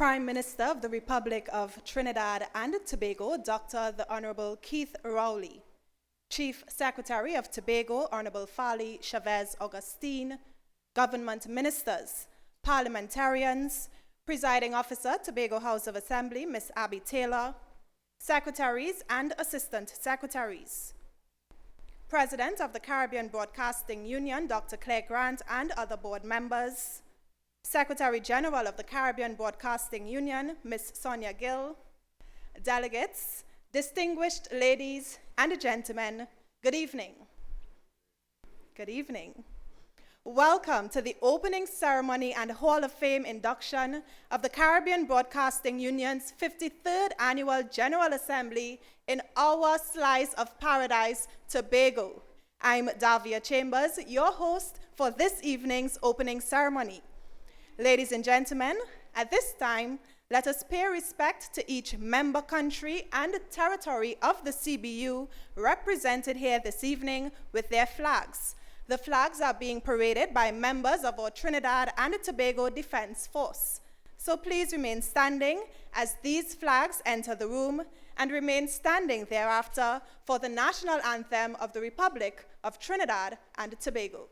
Prime Minister of the Republic of Trinidad and Tobago, Dr. the Honorable Keith Rowley, Chief Secretary of Tobago, Honorable Farley Chavez Augustine, Government Ministers, Parliamentarians, Presiding Officer, Tobago House of Assembly, Ms. Abby Taylor, Secretaries and Assistant Secretaries, President of the Caribbean Broadcasting Union, Dr. Claire Grant, and other board members, Secretary General of the Caribbean Broadcasting Union, Ms. Sonia Gill, delegates, distinguished ladies and gentlemen, good evening. Good evening. Welcome to the opening ceremony and Hall of Fame induction of the Caribbean Broadcasting Union's 53rd Annual General Assembly in our slice of paradise, Tobago. I'm Davia Chambers, your host for this evening's opening ceremony. Ladies and gentlemen, at this time, let us pay respect to each member country and territory of the CBU represented here this evening with their flags. The flags are being paraded by members of our Trinidad and Tobago Defense Force. So please remain standing as these flags enter the room and remain standing thereafter for the national anthem of the Republic of Trinidad and Tobago.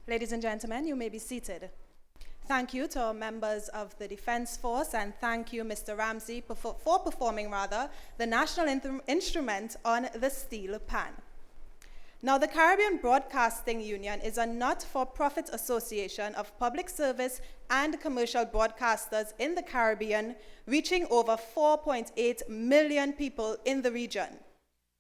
Ladies and gentlemen, you may be seated. Thank you to our members of the Defense Force, and thank you, Mr. Ramsey, for performing the national instrument on the steel pan. Now, the Caribbean Broadcasting Union is a not-for-profit association of public service and commercial broadcasters in the Caribbean, reaching over 4.8 million people in the region.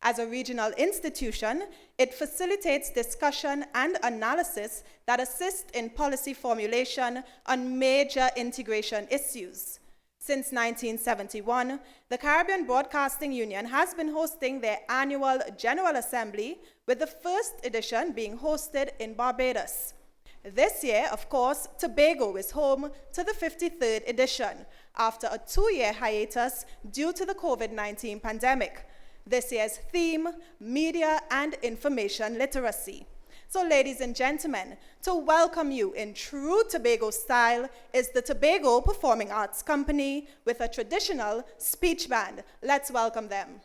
As a regional institution, it facilitates discussion and analysis that assist in policy formulation on major integration issues. Since 1971, the Caribbean Broadcasting Union has been hosting their annual General Assembly, with the first edition being hosted in Barbados. This year, of course, Tobago is home to the 53rd edition, after a 2-year hiatus due to the COVID-19 pandemic. This year's theme, media and information literacy. So, ladies and gentlemen, to welcome you in true Tobago style is the Tobago Performing Arts Company with a traditional speech band. Let's welcome them.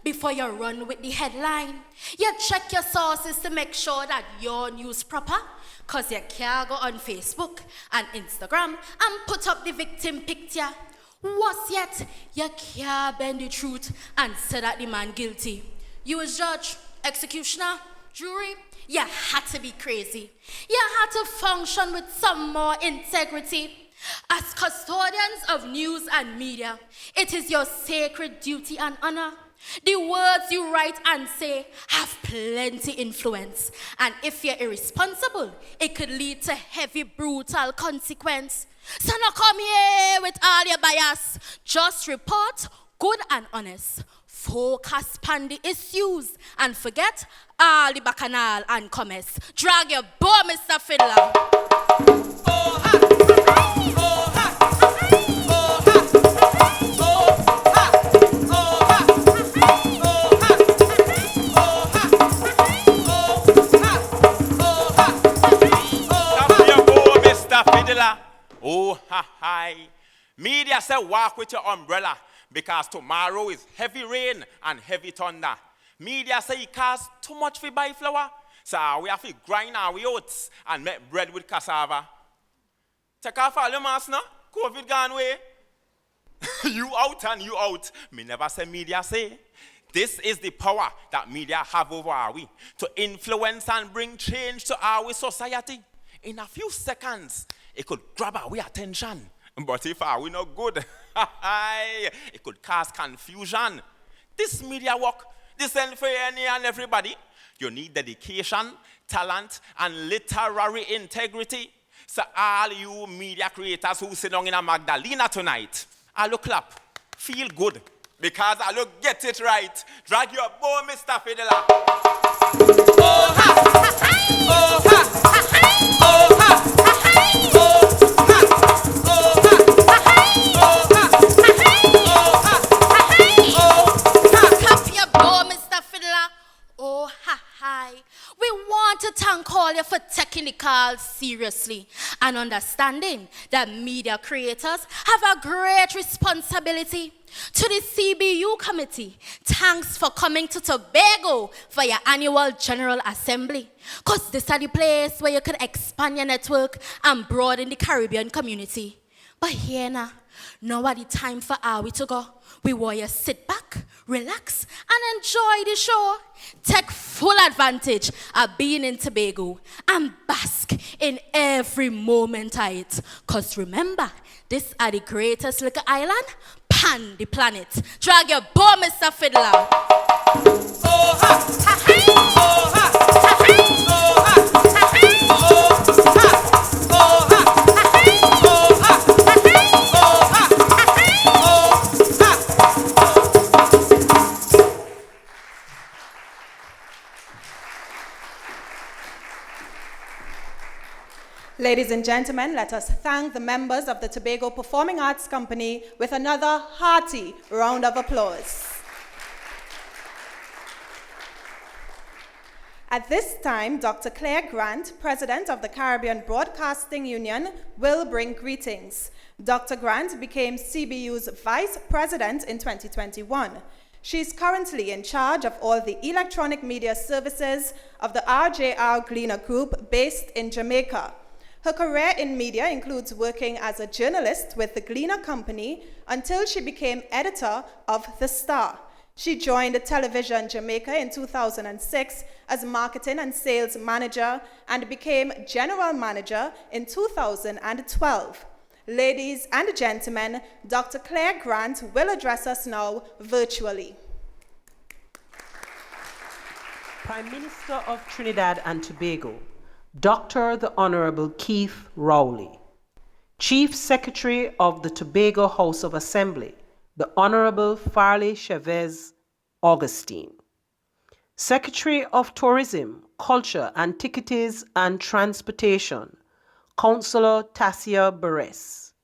Before you run with the headline, you check your sources to make sure that your news proper, cause you can't go on Facebook and Instagram and put up the victim picture. Worse yet, you can't bend the truth and say that the man guilty. You as judge, executioner, jury, you had to be crazy. You had to function with some more integrity. As custodians of news and media, it is your sacred duty and honor. The words you write and say have plenty influence. And if you're irresponsible, it could lead to heavy, brutal consequence. So now come here with all your bias. Just report good and honest. Focus on the issues and forget all the bacchanal and commerce. Drag your bow, Mr. Fiddler. Oh, ha. Oh, ha. Oh, ha, hi. Media say walk with your umbrella because tomorrow is heavy rain and heavy thunder. Media say it costs too much for buy flour, so we have to grind our oats and make bread with cassava. Take off all your mask now. COVID gone away. You out and you out. Me never say media say. This is the power that media have over our to influence and bring change to our society. In a few seconds, it could grab our attention. But if we not good, it could cause confusion. This media work, this ain't for any and everybody. You need dedication, talent, and literary integrity. So all you media creators who sit down in a Magdalena tonight, I look clap, feel good, because I look get it right. Drag your bow, Mr. Fiddler. Oh ha! Oh ha! Oh ha! We want to thank all you for taking the call seriously and understanding that media creators have a great responsibility. To the CBU committee, thanks for coming to Tobago for your annual General Assembly. Because this is the place where you can expand your network and broaden the Caribbean community. But here now the time for we to go. We want you to sit back, relax, and enjoy the show. Take full advantage of being in Tobago and bask in every moment of it. Because remember, this is the greatest little island pan the planet. Drag your bow, Mr. Fiddler. Oh ha! Oh ha! Ladies and gentlemen, let us thank the members of the Tobago Performing Arts Company with another hearty round of applause. At this time, Dr. Claire Grant, President of the Caribbean Broadcasting Union, will bring greetings. Dr. Grant became CBU's Vice President in 2021. She is currently in charge of all the electronic media services of the RJR Gleaner Group based in Jamaica. Her career in media includes working as a journalist with the Gleaner Company until she became editor of The Star. She joined Television Jamaica in 2006 as marketing and sales manager and became general manager in 2012. Ladies and gentlemen, Dr. Claire Grant will address us now virtually. Prime Minister of Trinidad and Tobago, Dr. the Honorable Keith Rowley, Chief Secretary of the Tobago House of Assembly, the Honorable Farley Augustine, Secretary of Tourism, Culture, Antiquities and Transportation, Councillor Tassia Beres,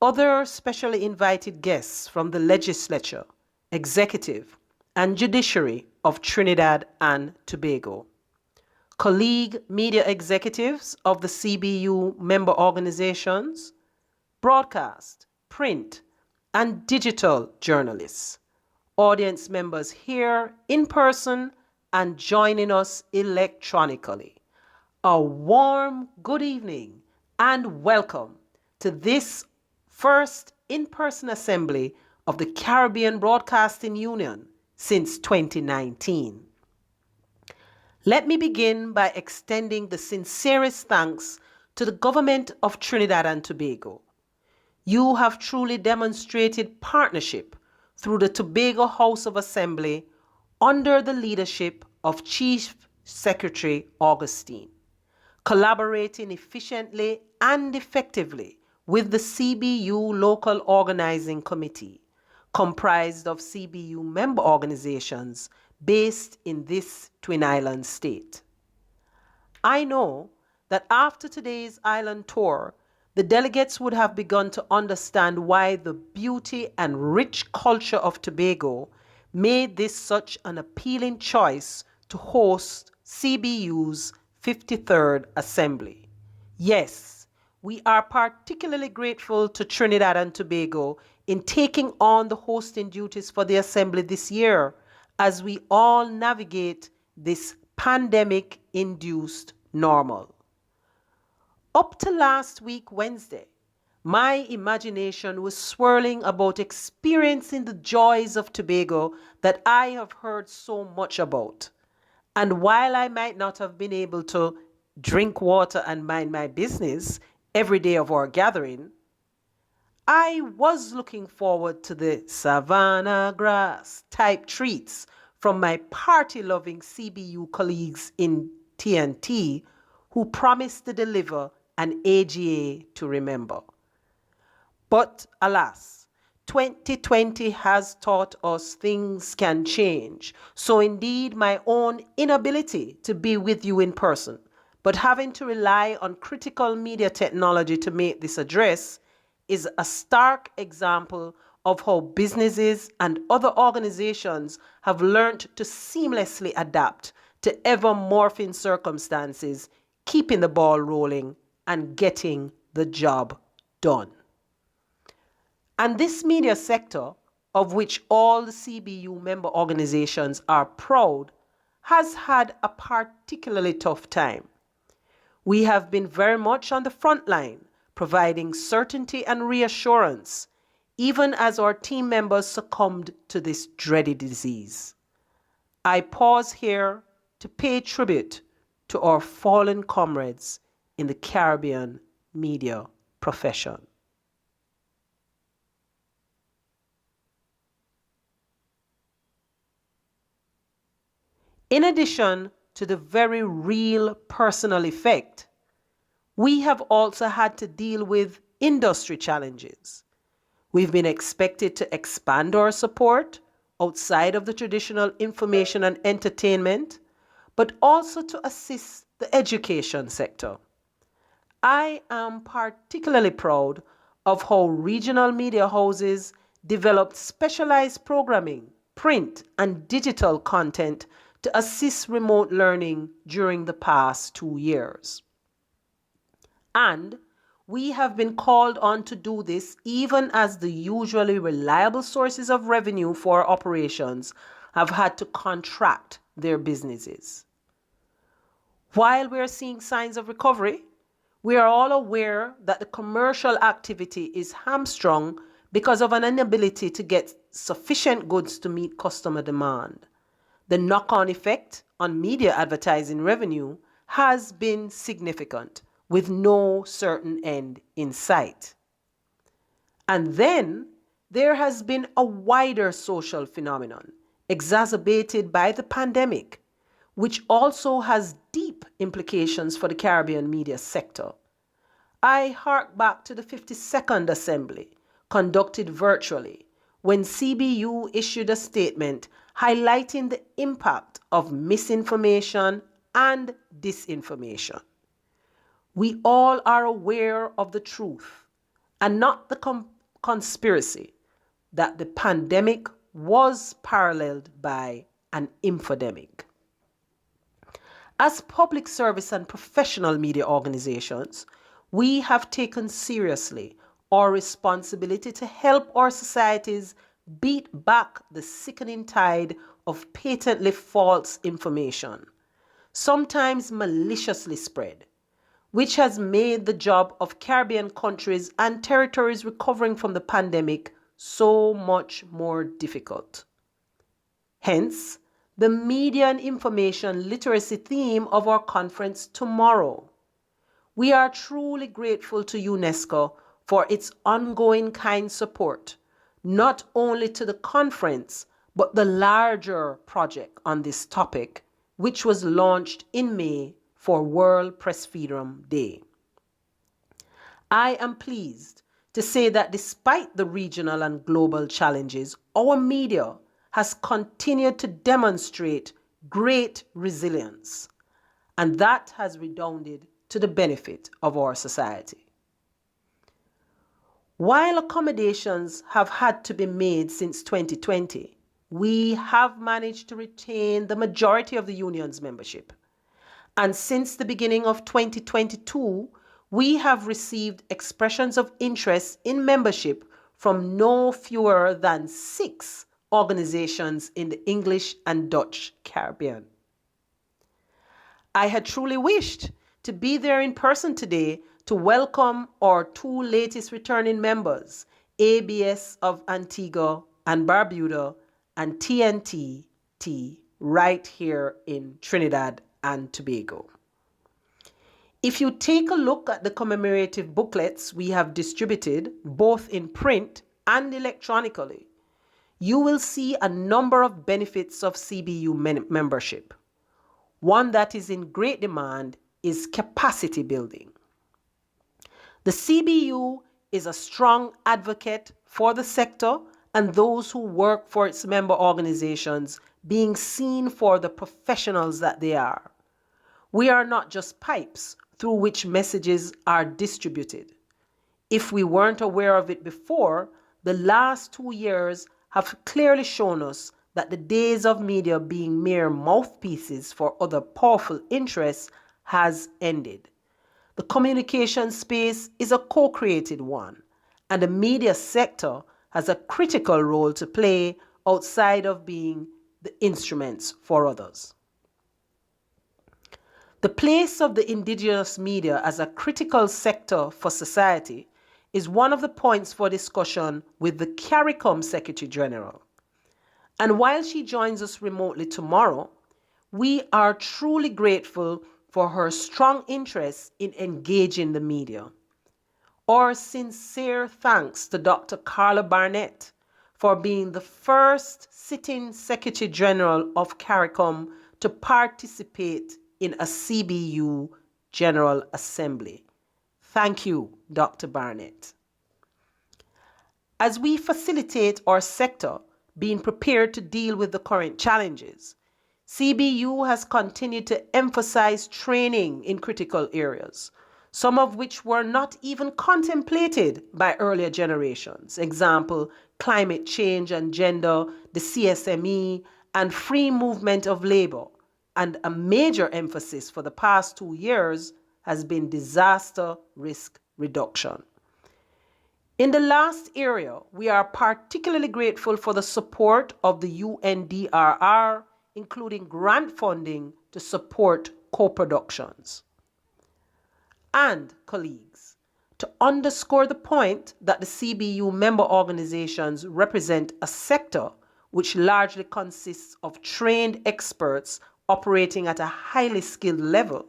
other specially invited guests from the Legislature, Executive, and Judiciary of Trinidad and Tobago, colleague media executives of the CBU member organizations, broadcast, print, and digital journalists, audience members here in person and joining us electronically. A warm good evening and welcome to this first in-person assembly of the Caribbean Broadcasting Union since 2019. Let me begin by extending the sincerest thanks to the government of Trinidad and Tobago. You have truly demonstrated partnership through the Tobago House of Assembly under the leadership of Chief Secretary Augustine, collaborating efficiently and effectively with the CBU Local Organizing Committee, comprised of CBU member organizations based in this Twin Island state. I know that after today's island tour, the delegates would have begun to understand why the beauty and rich culture of Tobago made this such an appealing choice to host CBU's 53rd Assembly. Yes, we are particularly grateful to Trinidad and Tobago in taking on the hosting duties for the Assembly this year as we all navigate this pandemic-induced normal. Up to last week, Wednesday, My imagination was swirling about experiencing the joys of Tobago that I have heard so much about. And while I might not have been able to drink water and mind my business every day of our gathering, I was looking forward to the savannah grass type treats from my party-loving CBU colleagues in TNT who promised to deliver an AGA to remember. But alas, 2020 has taught us things can change. So indeed, my own inability to be with you in person, but having to rely on critical media technology to make this address is a stark example of how businesses and other organizations have learned to seamlessly adapt to ever morphing circumstances, keeping the ball rolling and getting the job done. And this media sector, of which all the CBU member organizations are proud, has had a particularly tough time. We have been very much on the front line, providing certainty and reassurance, even as our team members succumbed to this dreaded disease. I pause here to pay tribute to our fallen comrades in the Caribbean media profession. In addition to the very real personal effect, we have also had to deal with industry challenges. We've been expected to expand our support outside of the traditional information and entertainment, but also to assist the education sector. I am particularly proud of how regional media houses developed specialized programming, print, and digital content to assist remote learning during the past 2 years. And we have been called on to do this even as the usually reliable sources of revenue for our operations have had to contract their businesses. While we are seeing signs of recovery, we are all aware that the commercial activity is hamstrung because of an inability to get sufficient goods to meet customer demand. The knock-on effect on media advertising revenue has been significant, with no certain end in sight. And then there has been a wider social phenomenon exacerbated by the pandemic, which also has deep implications for the Caribbean media sector. I hark back to the 52nd Assembly, conducted virtually, when CBU issued a statement highlighting the impact of misinformation and disinformation. We all are aware of the truth and not the conspiracy that the pandemic was paralleled by an infodemic. As public service and professional media organizations, we have taken seriously our responsibility to help our societies beat back the sickening tide of patently false information, sometimes maliciously spread, which has made the job of Caribbean countries and territories recovering from the pandemic so much more difficult. Hence, the media and information literacy theme of our conference tomorrow. We are truly grateful to UNESCO for its ongoing kind support, not only to the conference, but the larger project on this topic, which was launched in May for World Press Freedom Day. I am pleased to say that despite the regional and global challenges, our media has continued to demonstrate great resilience, and that has redounded to the benefit of our society. While accommodations have had to be made since 2020, we have managed to retain the majority of the union's membership. And since the beginning of 2022, we have received expressions of interest in membership from no fewer than 6 organizations in the English and Dutch Caribbean. I had truly wished to be there in person today to welcome our two latest returning members, ABS of Antigua and Barbuda and TNT right here in Trinidad and Tobago. If you take a look at the commemorative booklets we have distributed, both in print and electronically, you will see a number of benefits of CBU membership. One that is in great demand is capacity building. The CBU is a strong advocate for the sector and those who work for its member organizations, being seen for the professionals that they are. We are not just pipes through which messages are distributed. If we weren't aware of it before, the last 2 years have clearly shown us that the days of media being mere mouthpieces for other powerful interests has ended. The communication space is a co-created one, and the media sector has a critical role to play outside of being the instruments for others. The place of the indigenous media as a critical sector for society is one of the points for discussion with the CARICOM Secretary General. And while she joins us remotely tomorrow, we are truly grateful for her strong interest in engaging the media. Our sincere thanks to Dr. Carla Barnett for being the first sitting Secretary General of CARICOM to participate in a CBU General Assembly. Thank you, Dr. Barnett. As we facilitate our sector being prepared to deal with the current challenges, CBU has continued to emphasize training in critical areas, some of which were not even contemplated by earlier generations. Example, climate change and gender, the CSME, and free movement of labor. And a major emphasis for the past 2 years has been disaster risk reduction. In the last area, we are particularly grateful for the support of the UNDRR, including grant funding to support co-productions. And, colleagues, to underscore the point that the CBU member organizations represent a sector which largely consists of trained experts operating at a highly skilled level,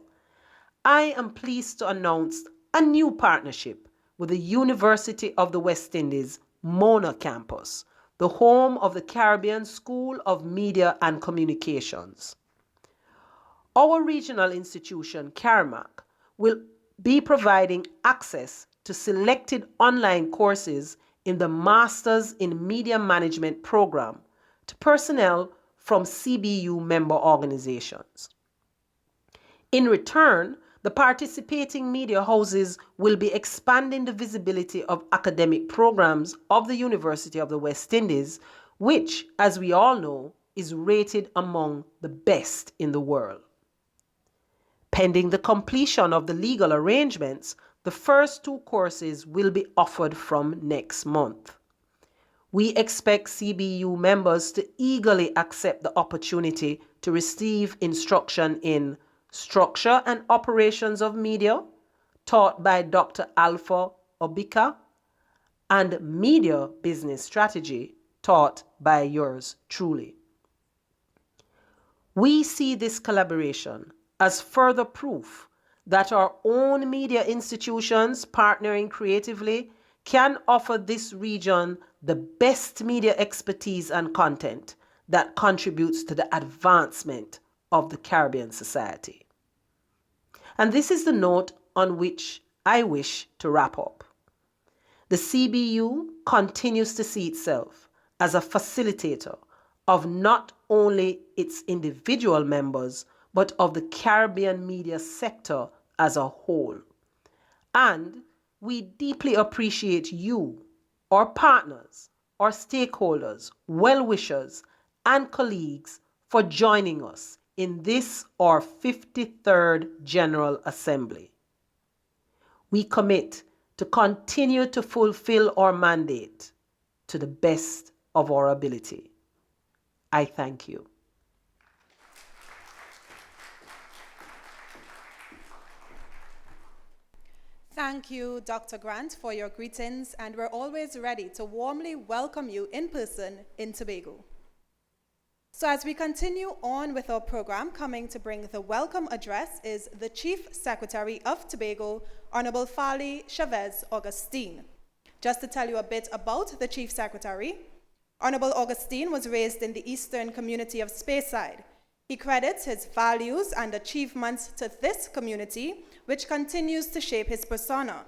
I am pleased to announce a new partnership with the University of the West Indies Mona campus, the home of the Caribbean School of Media and Communications. Our regional institution, CARIMAC, will be providing access to selected online courses in the Masters in Media Management program to personnel from CBU member organizations. In return, the participating media houses will be expanding the visibility of academic programs of the University of the West Indies, which, as we all know, is rated among the best in the world. Pending the completion of the legal arrangements, the first 2 courses will be offered from next month. We expect CBU members to eagerly accept the opportunity to receive instruction in Structure and Operations of Media, taught by Dr. Alpha Obika, and Media Business Strategy, taught by yours truly. We see this collaboration as further proof that our own media institutions partnering creatively can offer this region the best media expertise and content that contributes to the advancement of the Caribbean society. And this is the note on which I wish to wrap up. The CBU continues to see itself as a facilitator of not only its individual members, but of the Caribbean media sector as a whole. And we deeply appreciate you, our partners, our stakeholders, well-wishers, and colleagues for joining us in this our 53rd General Assembly. We commit to continue to fulfill our mandate to the best of our ability. I thank you. Thank you, Dr. Grant, for your greetings, and we're always ready to warmly welcome you in person in Tobago. So as we continue on with our program, coming to bring the welcome address is the Chief Secretary of Tobago, Honorable Farley Chavez Augustine. Just to tell you a bit about the Chief Secretary, Honorable Augustine was raised in the eastern community of Speyside. He credits his values and achievements to this community, which continues to shape his persona.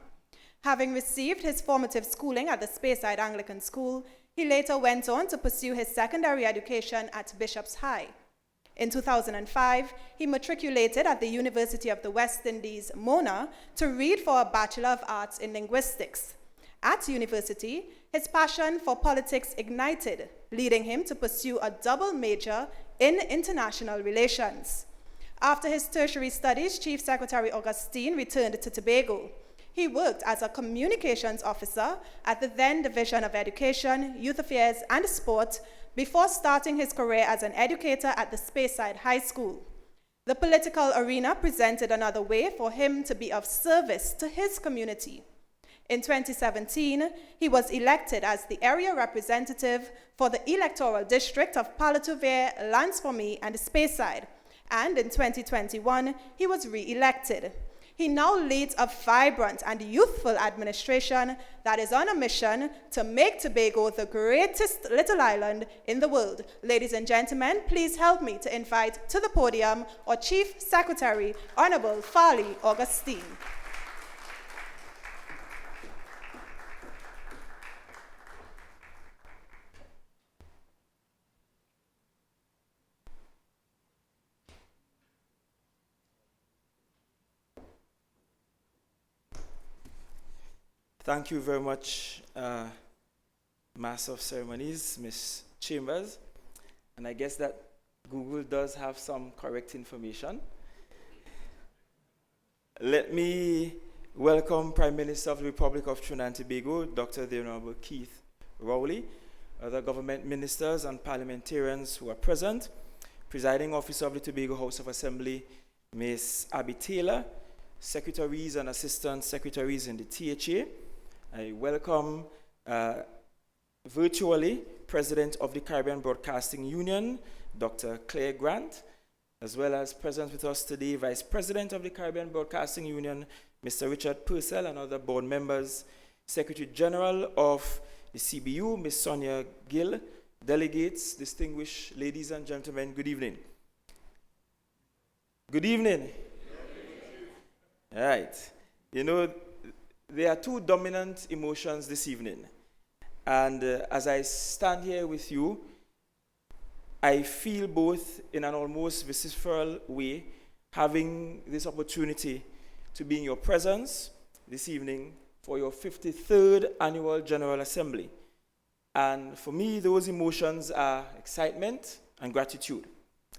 Having received his formative schooling at the Speyside Anglican School, he later went on to pursue his secondary education at Bishop's High. In 2005, he matriculated at the University of the West Indies, Mona, to read for a Bachelor of Arts in Linguistics. At university, his passion for politics ignited, leading him to pursue a double major in international relations. After his tertiary studies, Chief Secretary Augustine returned to Tobago. He worked as a communications officer at the then Division of Education, Youth Affairs, and Sport before starting his career as an educator at the Speyside High School. The political arena presented another way for him to be of service to his community. In 2017, he was elected as the area representative for the electoral district of Palatuvere, Lansformie, and Speyside, and in 2021, he was re-elected. He now leads a vibrant and youthful administration that is on a mission to make Tobago the greatest little island in the world. Ladies and gentlemen, please help me to invite to the podium our Chief Secretary, Honorable Farley Augustine. Thank you very much, Master of Ceremonies, Ms. Chambers. And I guess that Google does have some correct information. Let me welcome Prime Minister of the Republic of Trinidad and Tobago, Dr. the Honorable Keith Rowley, other government ministers and parliamentarians who are present, Presiding Officer of the Tobago House of Assembly, Ms. Abby Taylor, Secretaries and Assistant Secretaries in the THA. I welcome virtually President of the Caribbean Broadcasting Union, Dr. Claire Grant, as well as present with us today, Vice President of the Caribbean Broadcasting Union, Mr. Richard Purcell, and other board members, Secretary General of the CBU, Ms. Sonia Gill, delegates, distinguished ladies and gentlemen, good evening. Good evening. All right. You know, there are two dominant emotions this evening. And as I stand here with you, I feel both in an almost visceral way having this opportunity to be in your presence this evening for your 53rd Annual General Assembly. And for me, those emotions are excitement and gratitude.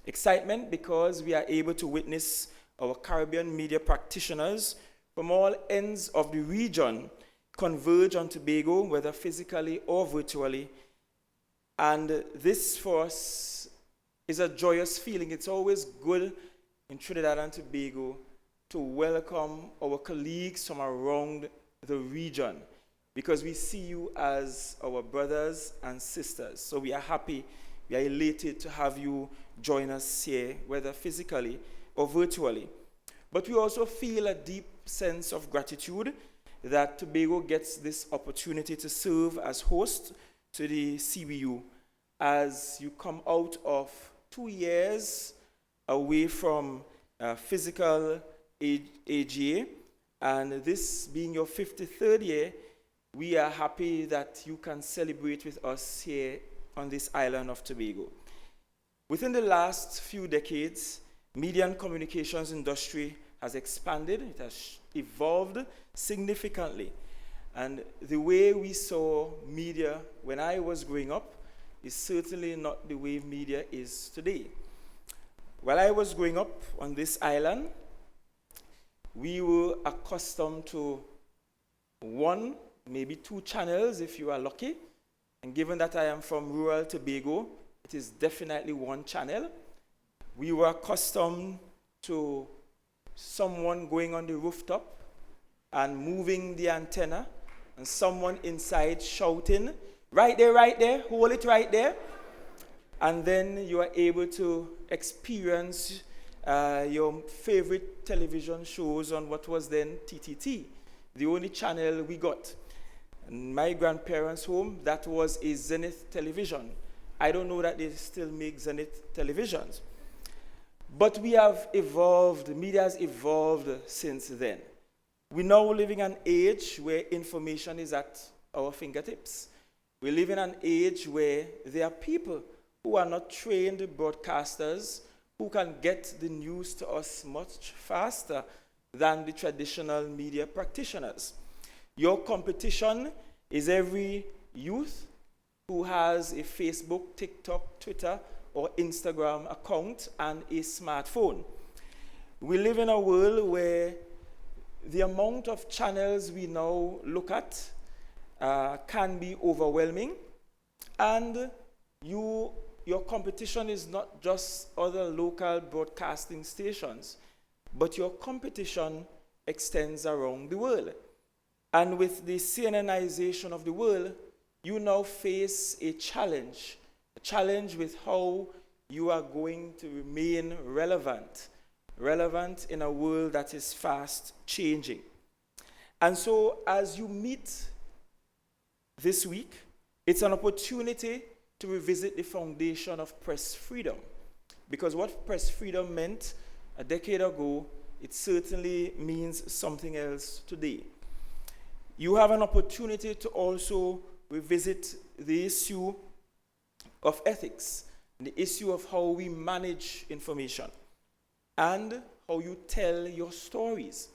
Excitement because we are able to witness our Caribbean media practitioners from all ends of the region converge on Tobago, whether physically or virtually. And this for us is a joyous feeling. It's always good in Trinidad and Tobago to welcome our colleagues from around the region because we see you as our brothers and sisters. So we are happy, we are elated to have you join us here, whether physically or virtually. But we also feel a deep sense of gratitude that Tobago gets this opportunity to serve as host to the CBU as you come out of 2 years away from physical AGA, and this being your 53rd year, we are happy that you can celebrate with us here on this island of Tobago. Within the last few decades, media and communications industry has expanded, it has evolved significantly. And the way we saw media when I was growing up is certainly not the way media is today. While I was growing up on this island, we were accustomed to 1, maybe 2 channels if you are lucky. And given that I am from rural Tobago, it is definitely 1 channel. We were accustomed to someone going on the rooftop and moving the antenna, and someone inside shouting, right there, hold it right there. And then you are able to experience your favorite television shows on what was then TTT, the only channel we got. In my grandparents' home, that was a Zenith television. I don't know that they still make Zenith televisions. But we have evolved, media has evolved since then. We're now living in an age where information is at our fingertips. We live in an age where there are people who are not trained broadcasters who can get the news to us much faster than the traditional media practitioners. Your competition is every youth who has a Facebook, TikTok, Twitter, or Instagram account and a smartphone. We live in a world where the amount of channels we now look at can be overwhelming, and your competition is not just other local broadcasting stations, but your competition extends around the world. And with the CNNization of the world, you now face a challenge with how you are going to remain relevant in a world that is fast changing. And so as you meet this week, it's an opportunity to revisit the foundation of press freedom. Because what press freedom meant a decade ago, it certainly means something else today. You have an opportunity to also revisit the issue of ethics, the issue of how we manage information, and how you tell your stories.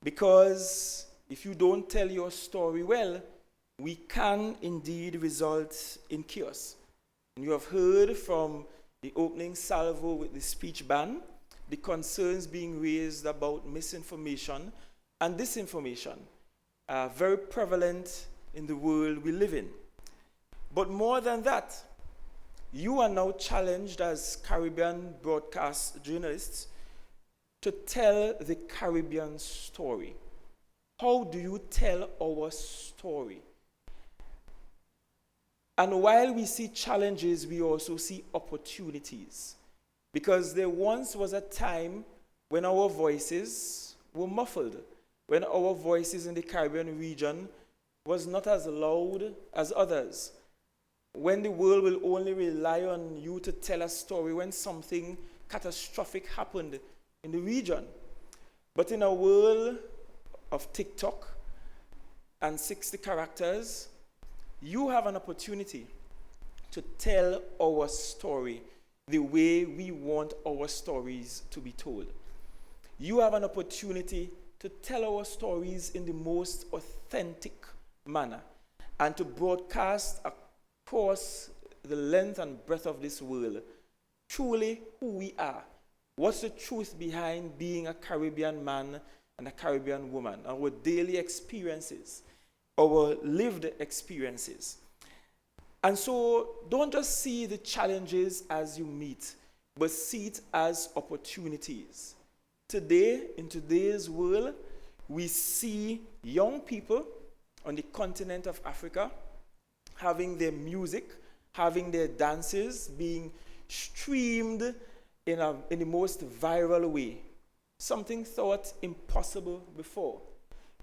Because if you don't tell your story well, we can indeed result in chaos. And you have heard from the opening salvo with the speech ban, the concerns being raised about misinformation and disinformation are very prevalent in the world we live in. But more than that, you are now challenged as Caribbean broadcast journalists to tell the Caribbean story. How do you tell our story? And while we see challenges, we also see opportunities. Because there once was a time when our voices were muffled, when our voices in the Caribbean region was not as loud as others, when the world will only rely on you to tell a story when something catastrophic happened in the region. But in a world of TikTok and 60 characters, you have an opportunity to tell our story the way we want our stories to be told. You have an opportunity to tell our stories in the most authentic manner and to broadcast across the length and breadth of this world truly who we are. What's the truth behind being a Caribbean man and a Caribbean woman? Our daily experiences, our lived experiences. And so don't just see the challenges as you meet, but see it as opportunities. Today, in today's world, we see young people on the continent of Africa having their music, having their dances being streamed in the most viral way. Something thought impossible before.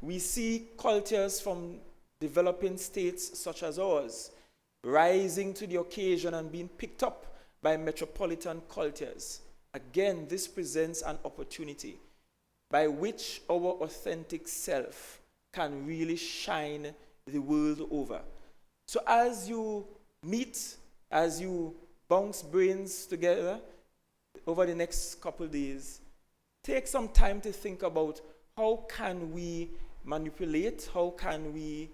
We see cultures from developing states such as ours rising to the occasion and being picked up by metropolitan cultures. Again, this presents an opportunity by which our authentic self can really shine the world over. So as you meet, as you bounce brains together over the next couple days, take some time to think about how can we manipulate, how can we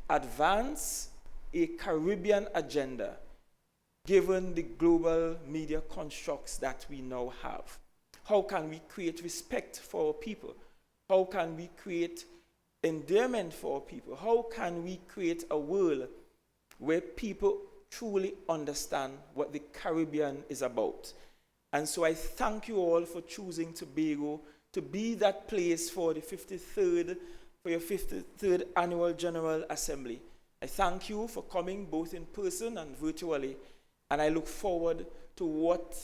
advance a Caribbean agenda given the global media constructs that we now have. How can we create respect for our people? How can we create endearment for our people? How can we create a world where people truly understand what the Caribbean is about? And so I thank you all for choosing Tobago to be that place for the 53rd for your 53rd Annual General Assembly. I thank you for coming both in person and virtually, and I look forward to what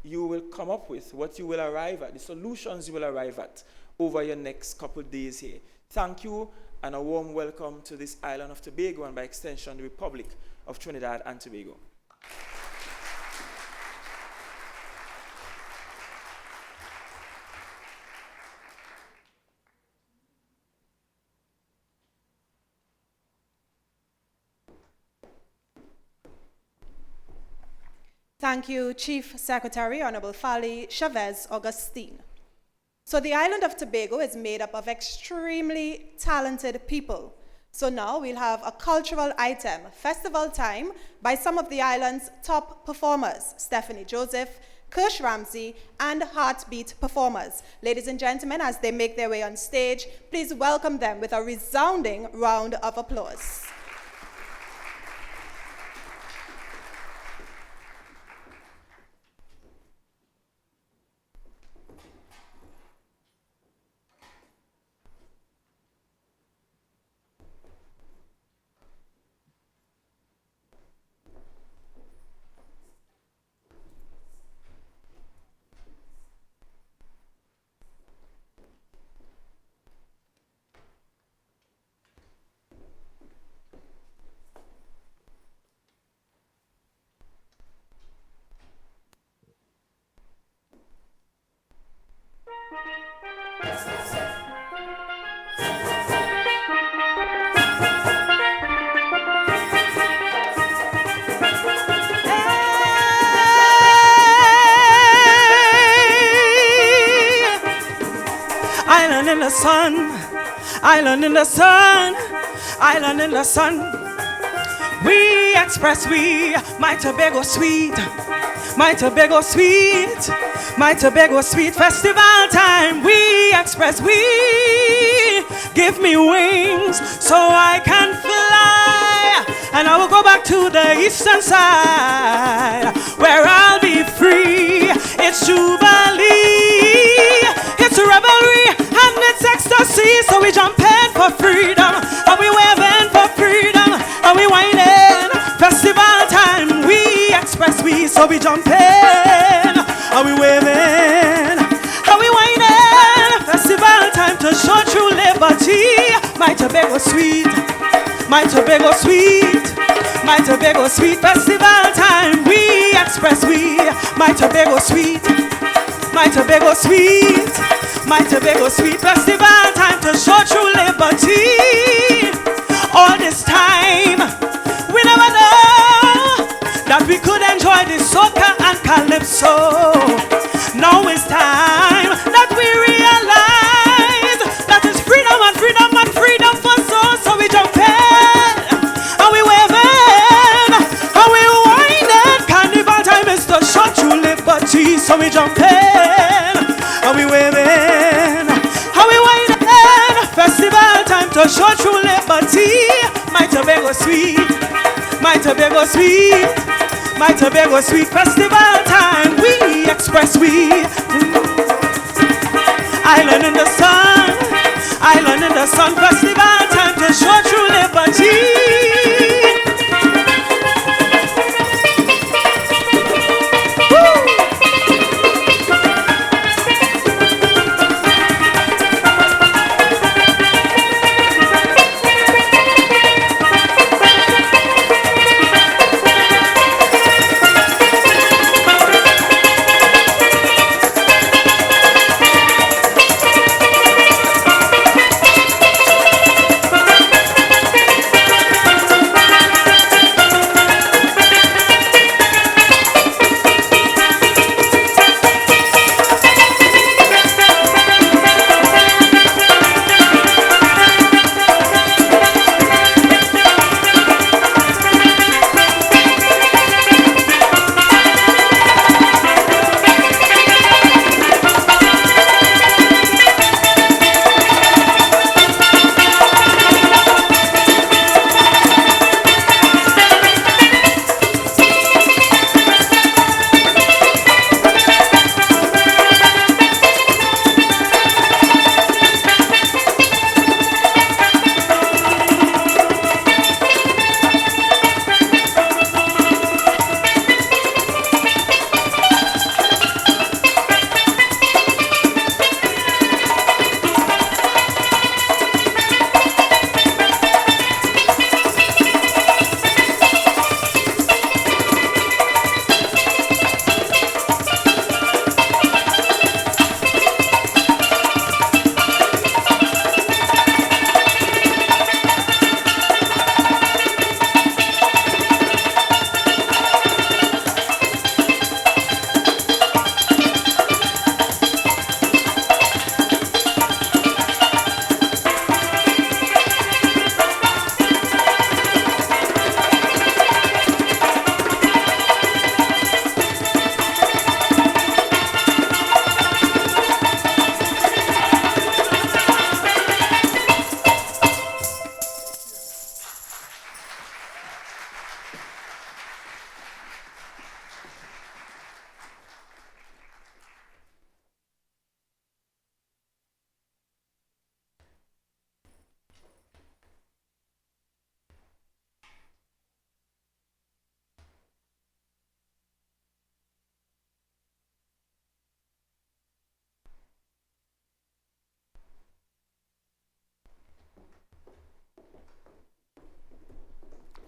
you will come up with, what you will arrive at, the solutions you will arrive at over your next couple of days here. Thank you, and a warm welcome to this island of Tobago, and by extension, the Republic of Trinidad and Tobago. Thank you, Chief Secretary, Honorable Farley, Chavez, Augustine. So the island of Tobago is made up of extremely talented people. So now we'll have a cultural item, Festival Time, by some of the island's top performers, Stephanie Joseph, Kirsch Ramsey, and Heartbeat performers. Ladies and gentlemen, as they make their way on stage, please welcome them with a resounding round of applause. Island in the sun, island in the sun, island in the sun. We express we, my Tobago sweet, my Tobago sweet, my Tobago sweet. Festival time, we express we. Give me wings so I can fly, and I will go back to the eastern side where I'll be free. It's Jubilee, it's revelry, and it's ecstasy. So we jump in for freedom, and we waving for freedom, and we whining. Festival time, we express we. So we jump in, and we waving, and we whining. Festival time to show true liberty. My Tobago sweet, my Tobago sweet, my Tobago sweet. Festival time, we express we. My Tobago sweet, my Tobago sweet, my Tobago sweet. Festival time to show true liberty. All this time, we never know that we could enjoy the soca and calypso. Now it's time that we realize that it's freedom and freedom and freedom for soul. So we jump in, and we waving, and we whining. Carnival time is to show true liberty. So we jump in, and we waving, and we whining. Festival time to show true liberty. My Tobago sweet, my Tobago sweet, my Tobago sweet. Festival time, we express we. Island in the sun, island in the sun. Festival time to show true liberty.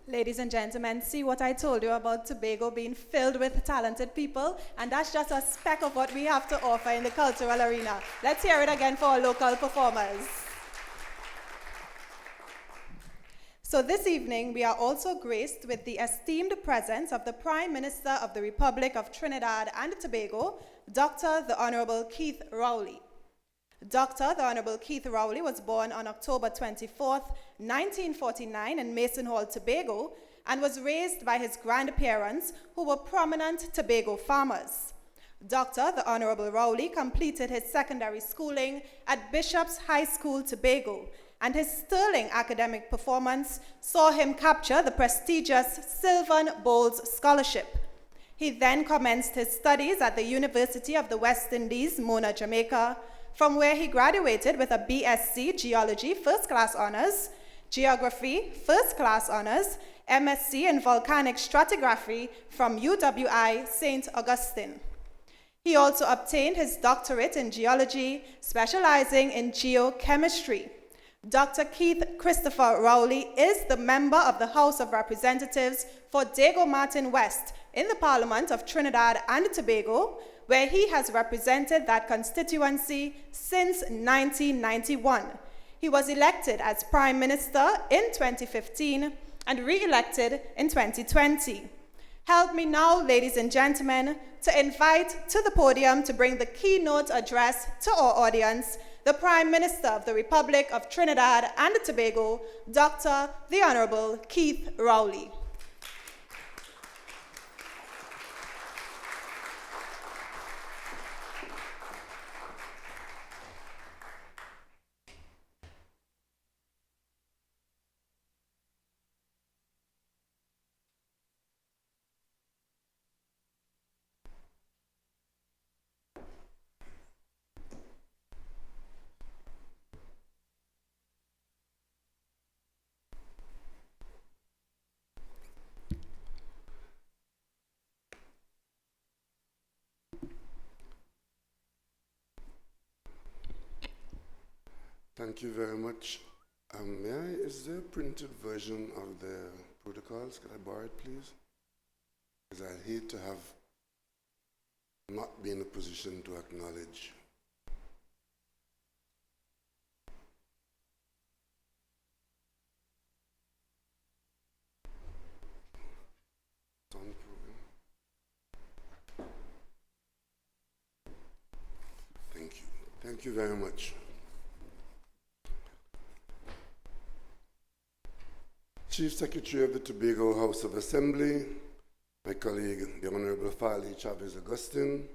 Ladies and gentlemen, see what I told you about Tobago being filled with talented people, and that's just a speck of what we have to offer in the cultural arena. Let's hear it again for our local performers. So this evening, we are also graced with the esteemed presence of the Prime Minister of the Republic of Trinidad and Tobago, Dr. the Honorable Keith Rowley. Dr. the Honorable Keith Rowley was born on October 24th, 1949 in Mason Hall, Tobago, and was raised by his grandparents who were prominent Tobago farmers. Dr. the Honorable Rowley completed his secondary schooling at Bishop's High School, Tobago, and his sterling academic performance saw him capture the prestigious Sylvan Bowles Scholarship. He then commenced his studies at the University of the West Indies, Mona, Jamaica, from where he graduated with a BSc Geology First Class Honors, Geography First Class Honors, MSc in Volcanic Stratigraphy from UWI St. Augustine. He also obtained his doctorate in geology, specializing in geochemistry. Dr. Keith Christopher Rowley is the member of the House of Representatives for Dago Martin West in the Parliament of Trinidad and Tobago, where he has represented that constituency since 1991. He was elected as Prime Minister in 2015 and re-elected in 2020. Help me now, ladies and gentlemen, to invite to the podium to bring the keynote address to our audience, the Prime Minister of the Republic of Trinidad and Tobago, Dr. the Honorable Keith Rowley. Thank you very much. Is there a printed version of the protocols? Could I borrow it, please? Because I'd hate to have not be in a position to acknowledge. Thank you. Thank you very much. Chief Secretary of the Tobago House of Assembly, my colleague, the Honorable Farley Chavez Augustine,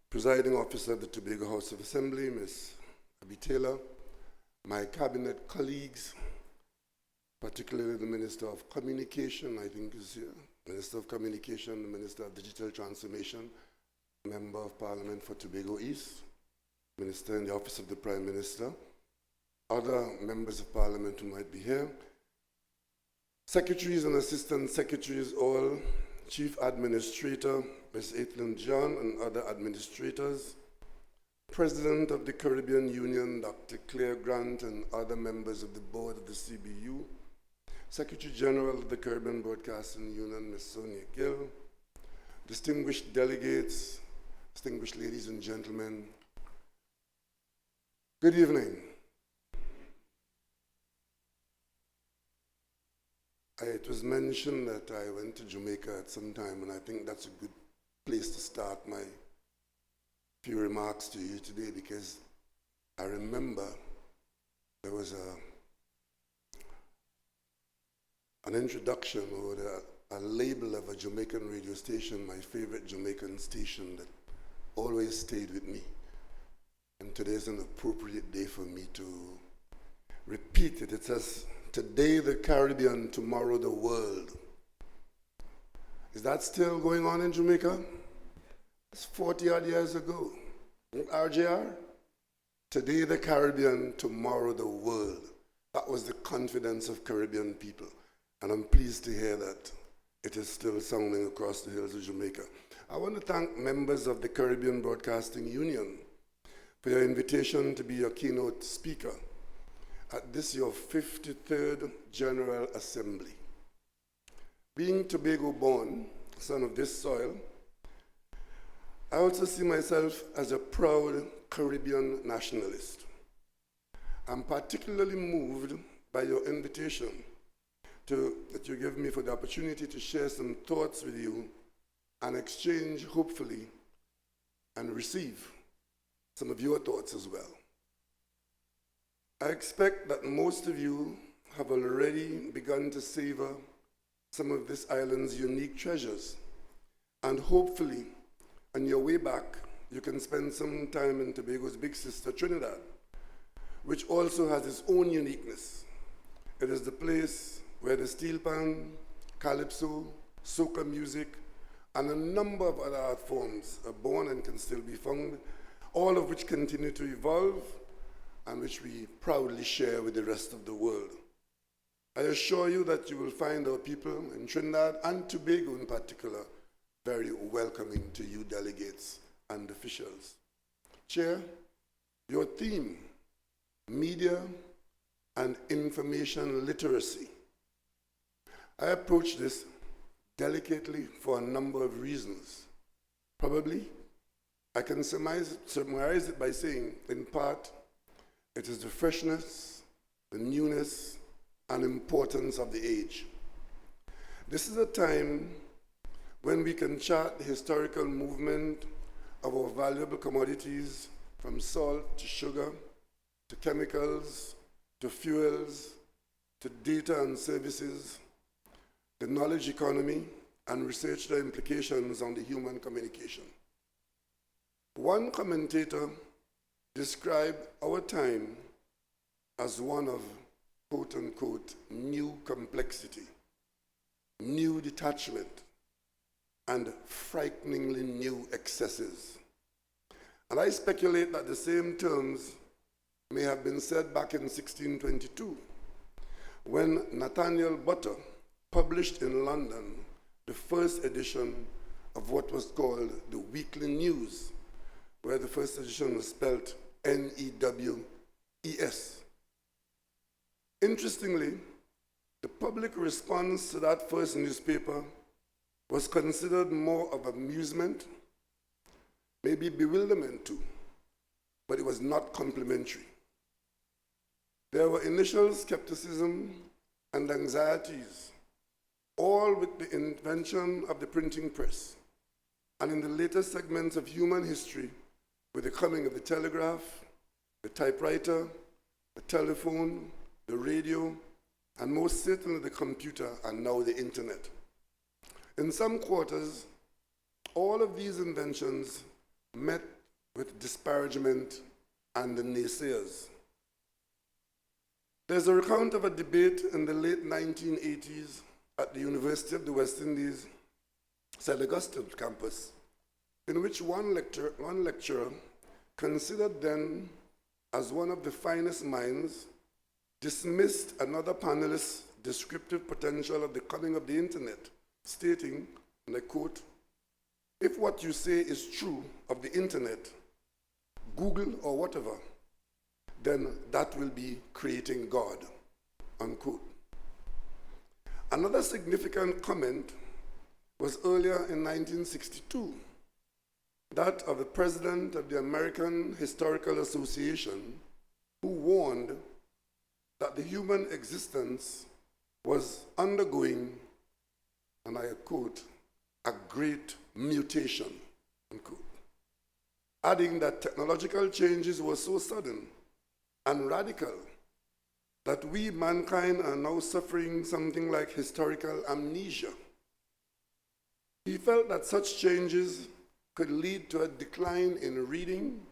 Presiding Officer of the Tobago House of Assembly, Ms. Abby Taylor, my cabinet colleagues, particularly the Minister of Communication, I think is here, Minister of Communication, the Minister of Digital Transformation, Member of Parliament for Tobago East, Minister in the Office of the Prime Minister, other members of Parliament who might be here, secretaries and assistant secretaries all, Chief Administrator, Ms. Aitlin John and other administrators, President of the Caribbean Union, Dr. Claire Grant and other members of the board of the CBU, Secretary General of the Caribbean Broadcasting Union, Ms. Sonia Gill, distinguished delegates, distinguished ladies and gentlemen, good evening. It was mentioned that I went to Jamaica at some time, and I think that's a good place to start my few remarks to you today, because I remember there was an introduction or a label of a Jamaican radio station, my favorite Jamaican station, that always stayed with me. And today is an appropriate day for me to repeat it. It says, "Today the Caribbean, tomorrow the world." Is that still going on in Jamaica? It's 40 odd years ago. RJR? Today the Caribbean, tomorrow the world. That was the confidence of Caribbean people. And I'm pleased to hear that it is still sounding across the hills of Jamaica. I want to thank members of the Caribbean Broadcasting Union for your invitation to be your keynote speaker. at this your 53rd General Assembly. Being Tobago born, son of this soil, I also see myself as a proud Caribbean nationalist. I'm particularly moved by your invitation that you give me for the opportunity to share some thoughts with you and exchange, hopefully, and receive some of your thoughts as well. I expect that most of you have already begun to savor some of this island's unique treasures, and hopefully, on your way back, you can spend some time in Tobago's big sister, Trinidad, which also has its own uniqueness. It is the place where the steel pan, calypso, soca music, and a number of other art forms are born and can still be found, all of which continue to evolve and which we proudly share with the rest of the world. I assure you that you will find our people in Trinidad and Tobago in particular very welcoming to you delegates and officials. Chair, your theme, media and information literacy. I approach this delicately for a number of reasons. Probably, I can summarize it by saying, in part, it is the freshness, the newness, and importance of the age. This is a time when we can chart the historical movement of our valuable commodities, from salt to sugar, to chemicals, to fuels, to data and services, the knowledge economy, and research the implications on the human communication. One commentator described our time as one of, quote unquote, new complexity, new detachment, and frighteningly new excesses. And I speculate that the same terms may have been said back in 1622, when Nathaniel Butter published in London the first edition of what was called the Weekly News, where the first edition was spelled N-E-W-E-S. Interestingly, the public response to that first newspaper was considered more of amusement, maybe bewilderment too, but it was not complimentary. There were initial skepticism and anxieties, all with the invention of the printing press, and in the later segments of human history, with the coming of the telegraph, the typewriter, the telephone, the radio, and most certainly the computer, and now the internet. In some quarters, all of these inventions met with disparagement and the naysayers. There's a recount of a debate in the late 1980s at the University of the West Indies, St. Augustine campus, in which one lecturer, considered then as one of the finest minds, dismissed another panelist's descriptive potential of the coming of the internet, stating, and I quote, "If what you say is true of the internet, Google or whatever, then that will be creating God," unquote. Another significant comment was earlier in 1962, that of the president of the American Historical Association, who warned that the human existence was undergoing, and I quote, "a great mutation," unquote, adding that technological changes were so sudden and radical that we, mankind, are now suffering something like historical amnesia. He felt that such changes could lead to a decline in reading,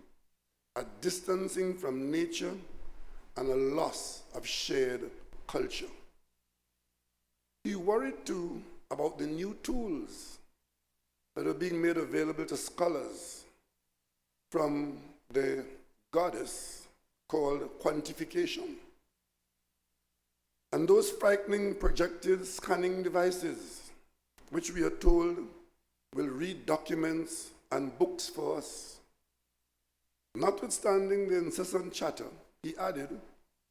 a distancing from nature, and a loss of shared culture. He worried too about the new tools that are being made available to scholars from the goddess called quantification. And those frightening projected scanning devices, which we are told will read documents and books for us. Notwithstanding the incessant chatter, he added,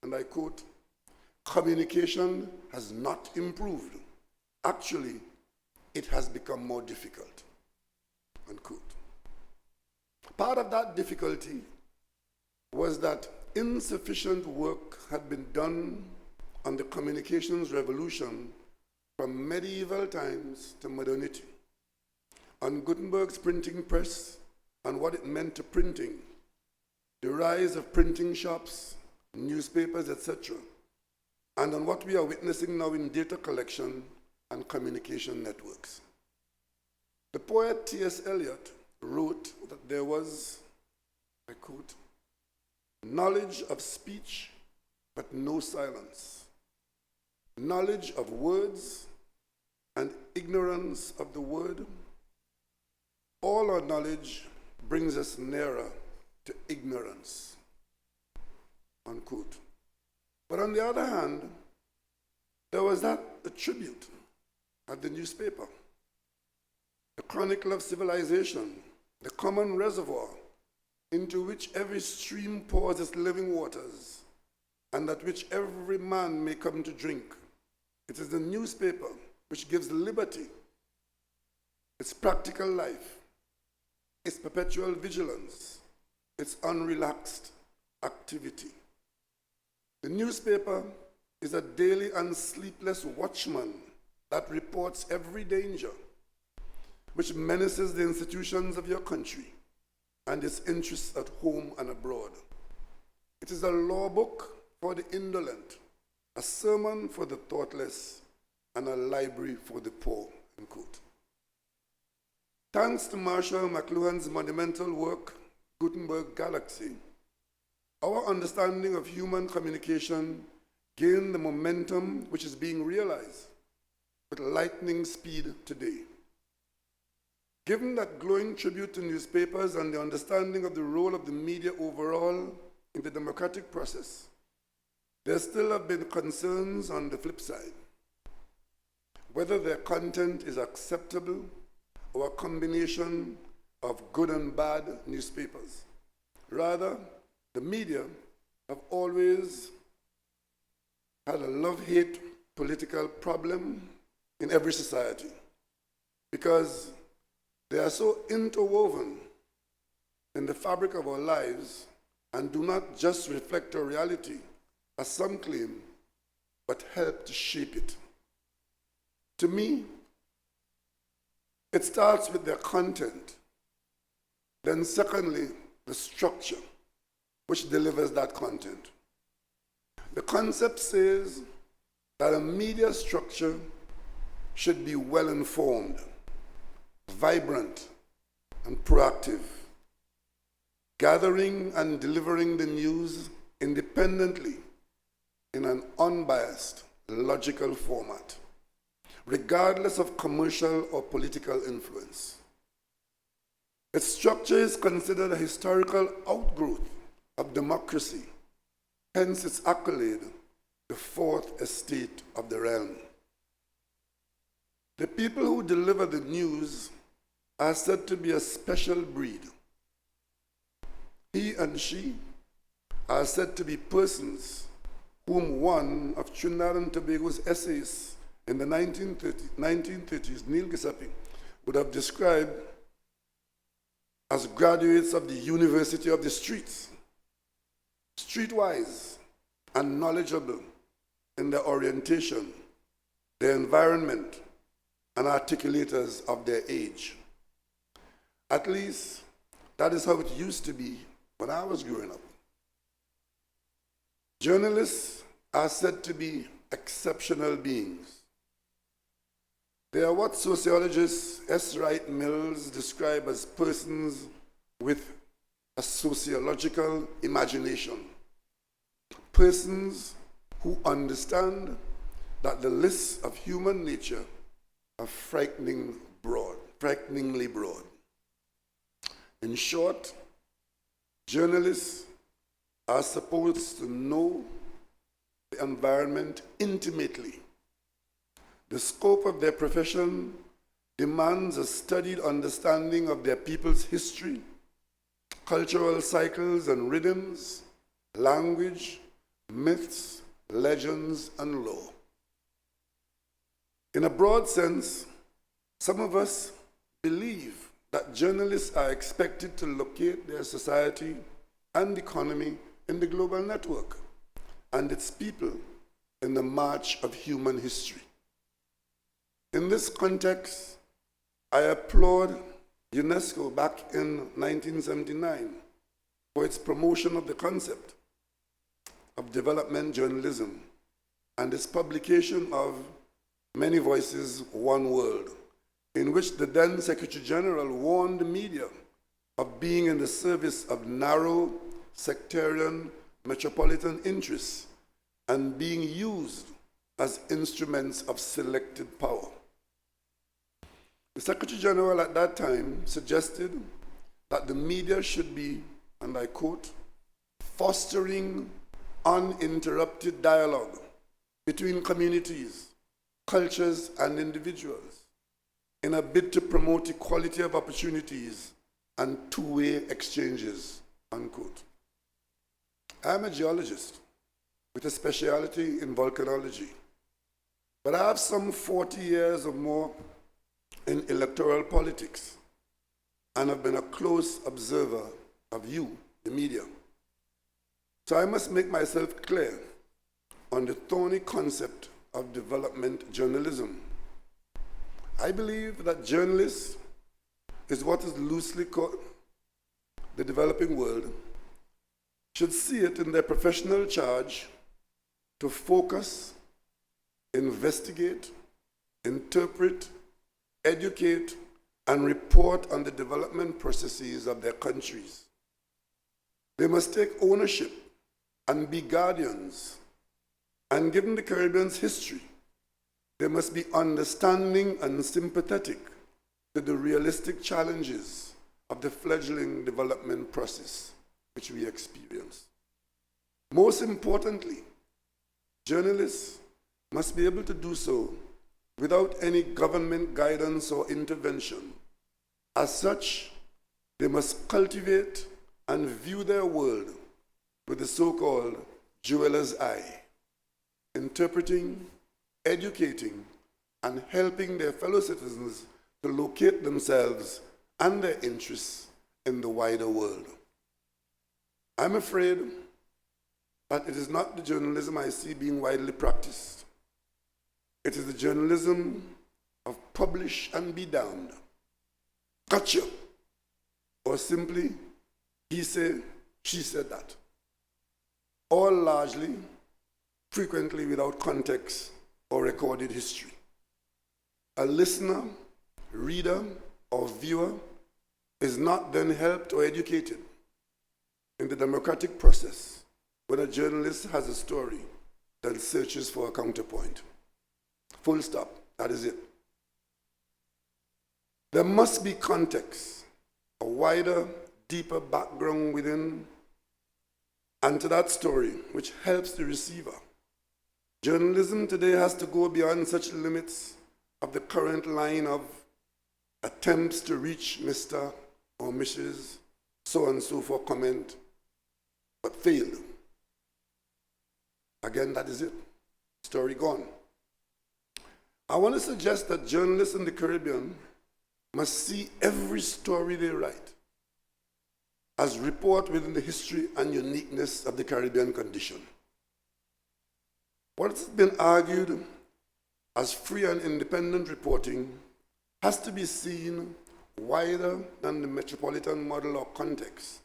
and I quote, communication has not improved. Actually, it has become more difficult, unquote. Part of that difficulty was that insufficient work had been done on the communications revolution from medieval times to modernity, on Gutenberg's printing press and what it meant to printing, the rise of printing shops, newspapers, etc., and on what we are witnessing now in data collection and communication networks. The poet T.S. Eliot wrote that there was, I quote, knowledge of speech, but no silence, knowledge of words and ignorance of the word. All our knowledge brings us nearer to ignorance, unquote. But on the other hand, there was that attribute at the newspaper, the chronicle of civilization, the common reservoir into which every stream pours its living waters, and at which every man may come to drink. It is the newspaper which gives liberty, its practical life, its perpetual vigilance, its unrelaxed activity. The newspaper is a daily and sleepless watchman that reports every danger which menaces the institutions of your country and its interests at home and abroad. It is a law book for the indolent, a sermon for the thoughtless, and a library for the poor, unquote. Thanks to Marshall McLuhan's monumental work, Gutenberg Galaxy, our understanding of human communication gained the momentum which is being realized with lightning speed today. Given that glowing tribute to newspapers and the understanding of the role of the media overall in the democratic process, there still have been concerns on the flip side, whether their content is acceptable or a combination of good and bad newspapers. Rather, the media have always had a love-hate political problem in every society because they are so interwoven in the fabric of our lives and do not just reflect our reality, as some claim, but help to shape it. To me, it starts with their content. Then secondly, the structure, which delivers that content. The concept says that a media structure should be well-informed, vibrant, and proactive, gathering and delivering the news independently in an unbiased, logical format, regardless of commercial or political influence. Its structure is considered a historical outgrowth of democracy, hence its accolade, the fourth estate of the realm. The people who deliver the news are said to be a special breed. He and she are said to be persons whom one of Trinidad and Tobago's essayists in the 1930s, Neil Giuseppe, would have described as graduates of the University of the Streets, streetwise and knowledgeable in their orientation, their environment, and articulators of their age. At least, that is how it used to be when I was growing up. Journalists are said to be exceptional beings. They are what sociologist S. Wright Mills described as persons with a sociological imagination. Persons who understand that the lists of human nature are frighteningly broad. In short, journalists are supposed to know the environment intimately. The scope of their profession demands a studied understanding of their people's history, cultural cycles and rhythms, language, myths, legends, and lore. In a broad sense, some of us believe that journalists are expected to locate their society and economy in the global network and its people in the march of human history. In this context, I applaud UNESCO back in 1979 for its promotion of the concept of development journalism and its publication of Many Voices, One World, in which the then Secretary General warned the media of being in the service of narrow, sectarian, metropolitan interests and being used as instruments of selected power. The Secretary General at that time suggested that the media should be, and I quote, fostering uninterrupted dialogue between communities, cultures, and individuals in a bid to promote equality of opportunities and two-way exchanges, unquote. I'm a geologist with a specialty in volcanology, but I have some 40 years or more in electoral politics and have been a close observer of you, the media. So I must make myself clear on the thorny concept of development journalism. I believe that journalists is what is loosely called the developing world should see it in their professional charge to focus, investigate, interpret, educate, and report on the development processes of their countries. They must take ownership and be guardians. And given the Caribbean's history, they must be understanding and sympathetic to the realistic challenges of the fledgling development process which we experience. Most importantly, journalists must be able to do so without any government guidance or intervention. As such, they must cultivate and view their world with the so-called jeweler's eye, interpreting, educating, and helping their fellow citizens to locate themselves and their interests in the wider world. I'm afraid that it is not the journalism I see being widely practiced. It is the journalism of publish and be damned, gotcha, or simply he said, she said that. All largely, frequently without context or recorded history. A listener, reader, or viewer is not then helped or educated in the democratic process when a journalist has a story that searches for a counterpoint. Full stop. That is it. There must be context, a wider, deeper background within and to that story which helps the receiver. Journalism today has to go beyond such limits of the current line of attempts to reach Mr. or Mrs. so-and-so for comment, but failed. Again, that is it. Story gone. I want to suggest that journalists in the Caribbean must see every story they write as report within the history and uniqueness of the Caribbean condition. What has been argued as free and independent reporting has to be seen wider than the metropolitan model or context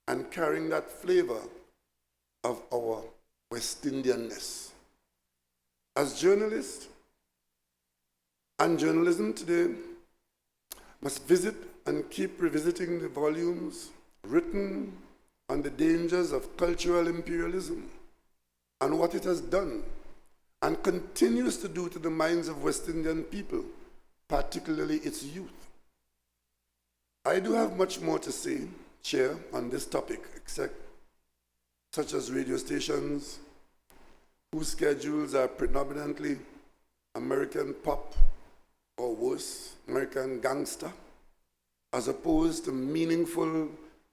and carrying that flavor of our West Indianness. As journalists, and journalism today must visit and keep revisiting the volumes written on the dangers of cultural imperialism and what it has done and continues to do to the minds of West Indian people, particularly its youth. I do have much more to say, Chair, on this topic, except such as radio stations whose schedules are predominantly American pop or worse, American gangster, as opposed to meaningful,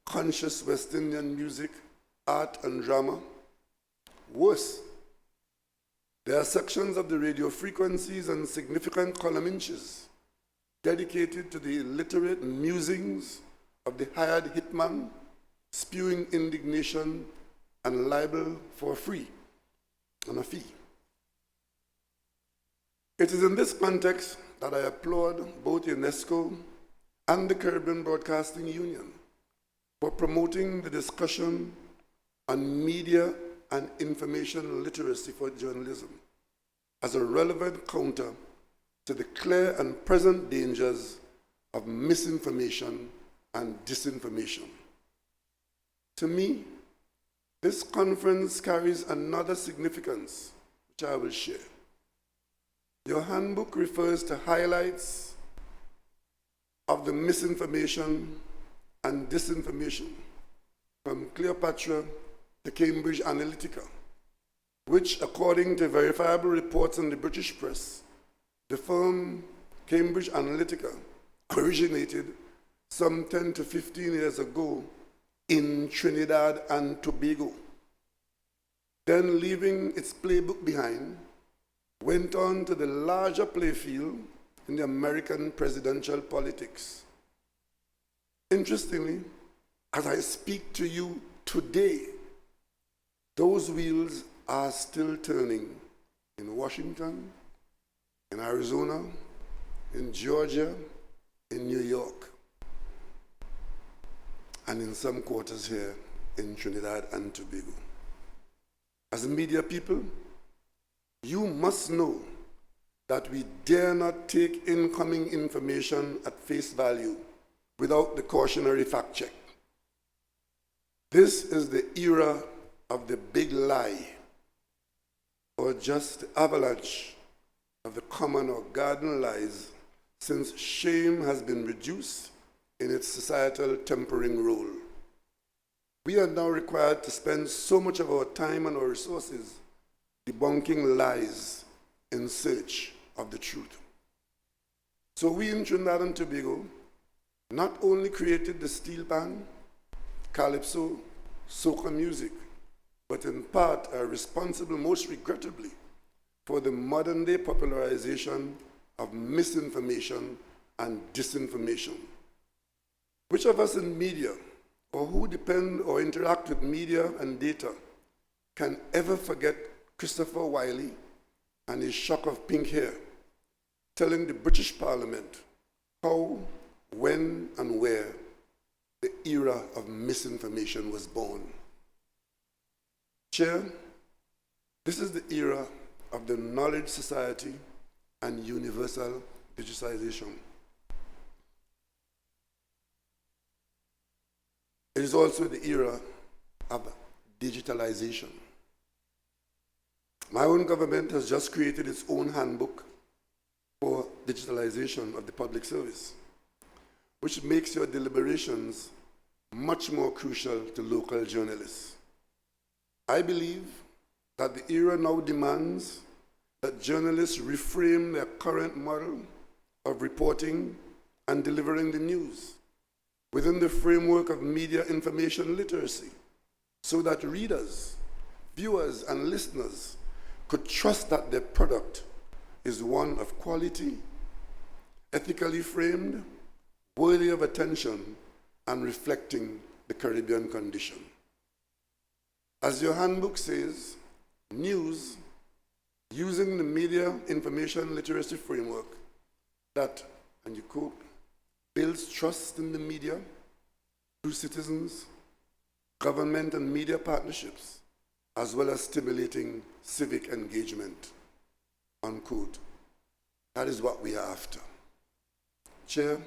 conscious West Indian music, art, and drama, Worse, there are sections of the radio frequencies and significant column inches dedicated to the illiterate musings of the hired hitman, spewing indignation and libel for free and a fee. It is in this context that I applaud both UNESCO and the Caribbean Broadcasting Union for promoting the discussion on media and information literacy for journalism as a relevant counter to the clear and present dangers of misinformation and disinformation. To me, this conference carries another significance, which I will share. Your handbook refers to highlights of the misinformation and disinformation from Cleopatra to Cambridge Analytica, which, according to verifiable reports in the British press, the firm Cambridge Analytica originated some 10 to 15 years ago in Trinidad and Tobago. Then, leaving its playbook behind, went on to the larger playfield in the American presidential politics. Interestingly, as I speak to you today, those wheels are still turning in Washington, in Arizona, in Georgia, in New York, and in some quarters here in Trinidad and Tobago. As media people, you must know that we dare not take incoming information at face value without the cautionary fact check. This is the era of the big lie, or just the avalanche of the common or garden lies, since shame has been reduced in its societal tempering role. We are now required to spend so much of our time and our resources debunking lies in search of the truth. So we in Trinidad and Tobago not only created the steel pan, calypso, soca music, but in part are responsible, most regrettably, for the modern-day popularization of misinformation and disinformation. Which of us in media, or who depend or interact with media and data, can ever forget Christopher Wiley and his shock of pink hair, telling the British Parliament how, when, and where the era of misinformation was born? Chair, this is the era of the knowledge society and universal digitization. It is also the era of digitalization. My own government has just created its own handbook for digitalization of the public service, which makes your deliberations much more crucial to local journalists. I believe that the era now demands that journalists reframe their current model of reporting and delivering the news within the framework of media information literacy, so that readers, viewers, and listeners could trust that their product is one of quality, ethically framed, worthy of attention, and reflecting the Caribbean condition. As your handbook says, news, using the media information literacy framework that, and you quote, builds trust in the media through citizens, government, and media partnerships, as well as stimulating civic engagement, unquote. That is what we are after. Chair,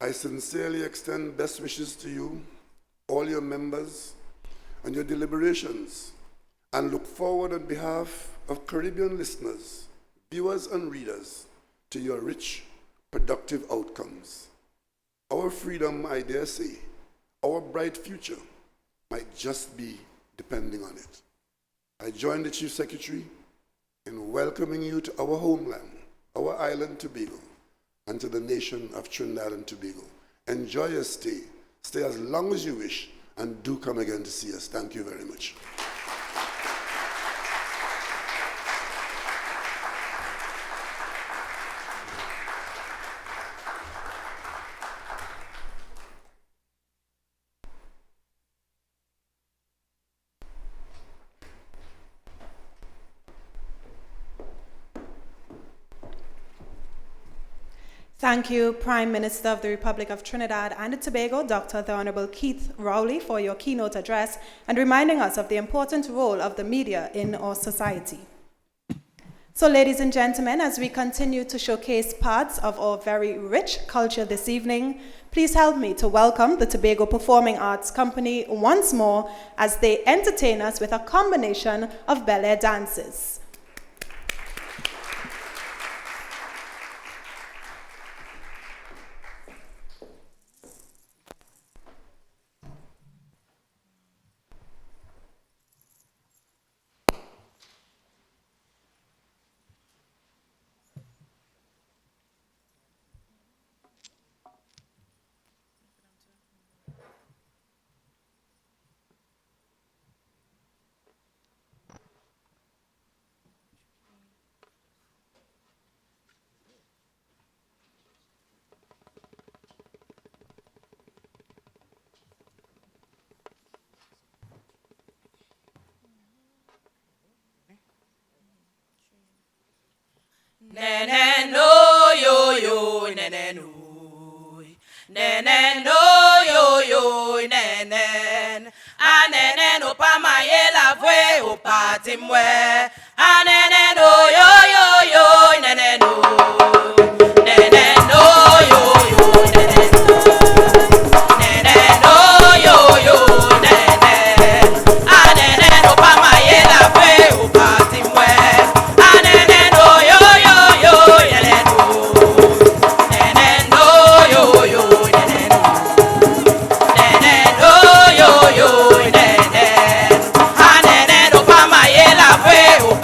I sincerely extend best wishes to you, all your members, and your deliberations, and look forward on behalf of Caribbean listeners, viewers, and readers to your rich, productive outcomes. Our freedom, I dare say, our bright future might just be depending on it. I join the Chief Secretary in welcoming you to our homeland, our island Tobago, and to the nation of Trinidad and Tobago. Enjoy your stay. Stay as long as you wish, and do come again to see us. Thank you very much. Thank you, Prime Minister of the Republic of Trinidad and Tobago, Dr. the Honorable Keith Rowley, for your keynote address and reminding us of the important role of the media in our society. So, ladies and gentlemen, as we continue to showcase parts of our very rich culture this evening, please help me to welcome the Tobago Performing Arts Company once more as they entertain us with a combination of ballet dances. Nene no yo yo nene no nene no yo yo nene anene no pa maye la vwe o pati mwe anene no yo yo yo nene no nene no yo yo nene no yo yo nene anene no pa maye la vwe o pati mwe anene no yo yo yo nene no yo yo nene no yo yo nene anene no pa maye la vwe o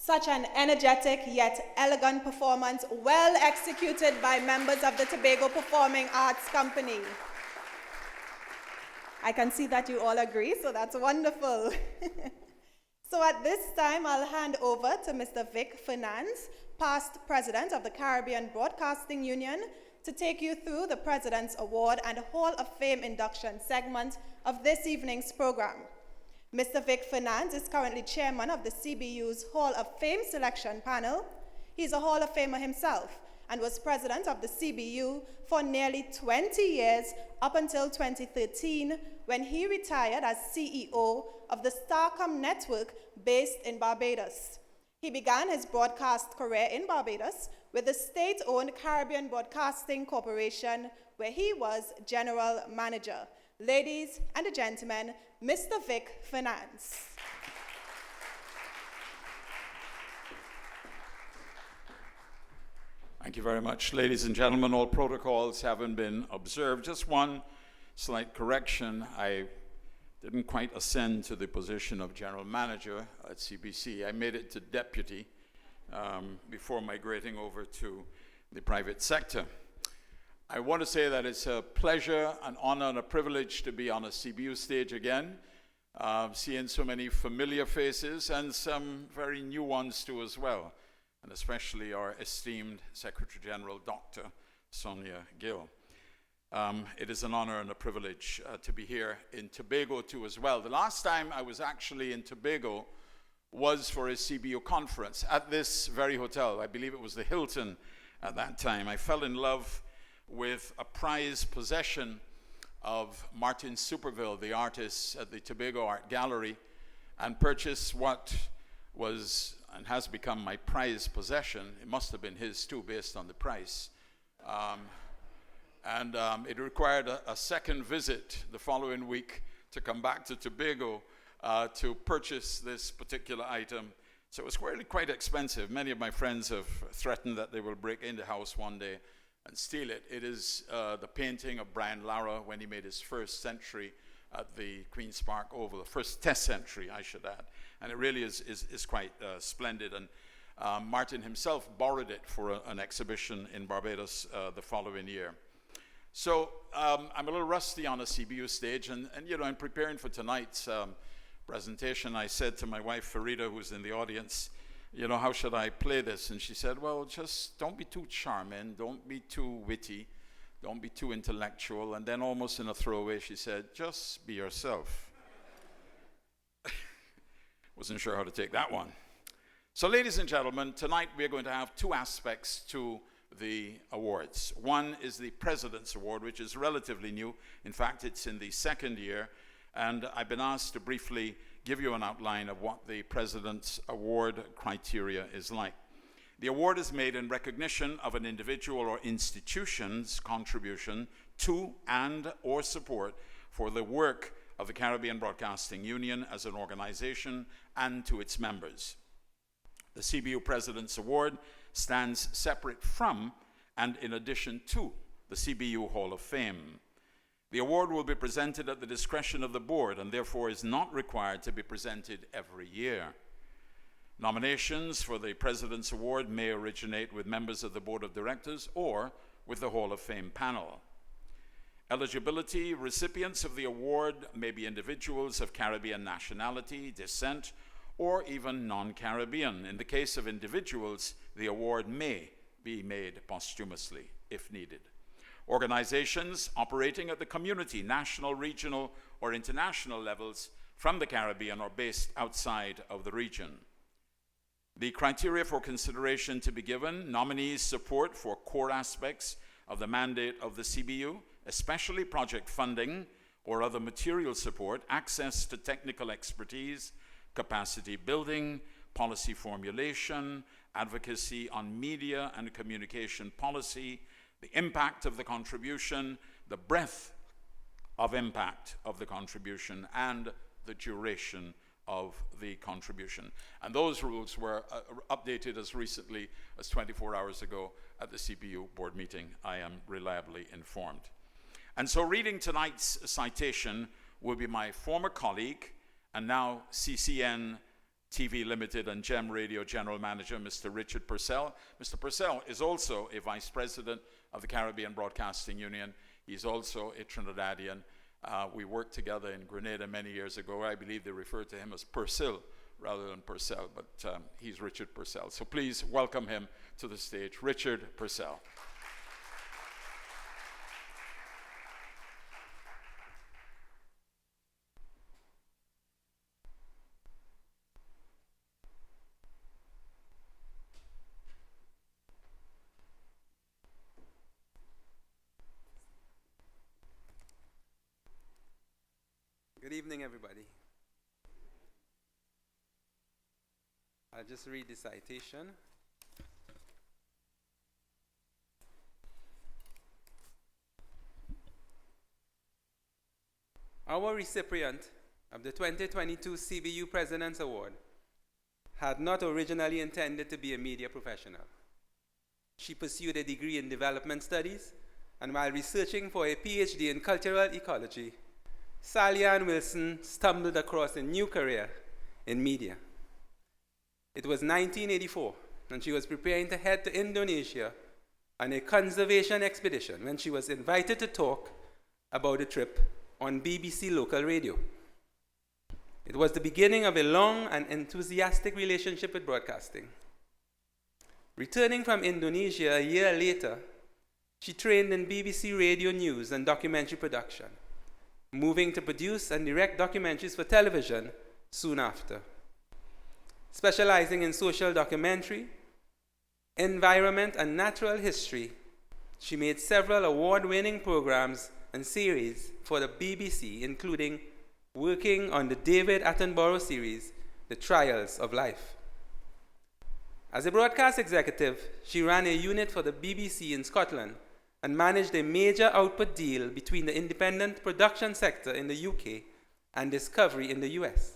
Such an energetic yet elegant performance, well executed by members of the Tobago Performing Arts Company. I can see that you all agree, so that's wonderful. So at this time, I'll hand over to Mr. Vic Fernandes, past president of the Caribbean Broadcasting Union, to take you through the President's Award and Hall of Fame induction segment of this evening's program. Mr. Vic Fernandes is currently chairman of the CBU's Hall of Fame selection panel. He's a Hall of Famer himself and was president of the CBU for nearly 20 years up until 2013, when he retired as CEO of the Starcom network based in Barbados. He began his broadcast career in Barbados with the state-owned Caribbean Broadcasting Corporation, where he was general manager. Ladies and gentlemen, Mr. Vic Fernandes. Thank you very much. Ladies and gentlemen, all protocols having been observed. Just one slight correction. I didn't quite ascend to the position of general manager at CBC. I made it to deputy before migrating over to the private sector. I want to say that it's a pleasure, an honor, and a privilege to be on a CBU stage again, seeing so many familiar faces and some very new ones too as well, and especially our esteemed Secretary General, Dr. Sonia Gill. It is an honor and a privilege to be here in Tobago too as well. The last time I was actually in Tobago was for a CBU conference at this very hotel. I believe it was the Hilton at that time. I fell in love with a prized possession of Martin Superville, the artist at the Tobago Art Gallery, and purchased what was and has become my prized possession. It must have been his too, based on the price. It required a second visit the following week to come back to Tobago to purchase this particular item. So it was really quite expensive. Many of my friends have threatened that they will break in the house one day and steal it. It is the painting of Brian Lara when he made his first century at the Queen's Park Oval, the first test century, I should add. And it really is quite splendid. And Martin himself borrowed it for an exhibition in Barbados the following year. So I'm a little rusty on a CBU stage, and you know, in preparing for tonight's presentation, I said to my wife, Farida, who's in the audience, you know, how should I play this? And she said, well, just don't be too charming, don't be too witty, don't be too intellectual. And then almost in a throwaway, she said, just be yourself. Wasn't sure how to take that one. So ladies and gentlemen, tonight we're going to have two aspects to the awards. One is the President's Award, which is relatively new. In fact, it's in the second year. And I've been asked to briefly give you an outline of what the President's Award criteria is like. The award is made in recognition of an individual or institution's contribution to and or support for the work of the Caribbean Broadcasting Union as an organization and to its members. The CBU President's Award stands separate from and in addition to the CBU Hall of Fame. The award will be presented at the discretion of the board and therefore is not required to be presented every year. Nominations for the President's Award may originate with members of the Board of Directors or with the Hall of Fame panel. Eligibility: recipients of the award may be individuals of Caribbean nationality, descent, or even non-Caribbean. In the case of individuals, the award may be made posthumously if needed. Organizations operating at the community, national, regional, or international levels from the Caribbean or based outside of the region. The criteria for consideration to be given: nominees' support for core aspects of the mandate of the CBU, especially project funding or other material support, access to technical expertise, capacity building, policy formulation, advocacy on media and communication policy, the impact of the contribution, the breadth of impact of the contribution, and the duration of the contribution. And those rules were updated as recently as 24 hours ago at the CBU board meeting, I am reliably informed. And so reading tonight's citation will be my former colleague and now CCN TV Limited and Gem Radio General Manager, Mr. Richard Purcell. Mr. Purcell is also a Vice President of the Caribbean Broadcasting Union. He's also a Trinidadian. We worked together in Grenada many years ago. I believe they referred to him as Purcell rather than Purcell, but he's Richard Purcell. So please welcome him to the stage, Richard Purcell. Good evening, everybody. I'll just read the citation. Our recipient of the 2022 CBU President's Award had not originally intended to be a media professional. She pursued a degree in development studies, and while researching for a PhD in cultural ecology, Sally Ann Wilson stumbled across a new career in media. It was 1984, and she was preparing to head to Indonesia on a conservation expedition when she was invited to talk about a trip on BBC local radio. It was the beginning of a long and enthusiastic relationship with broadcasting. Returning from Indonesia a year later, she trained in BBC radio news and documentary production, moving to produce and direct documentaries for television soon after. Specializing in social documentary, environment, and natural history, she made several award-winning programs and series for the BBC, including working on the David Attenborough series, The Trials of Life. As a broadcast executive, she ran a unit for the BBC in Scotland and managed a major output deal between the independent production sector in the UK and Discovery in the US.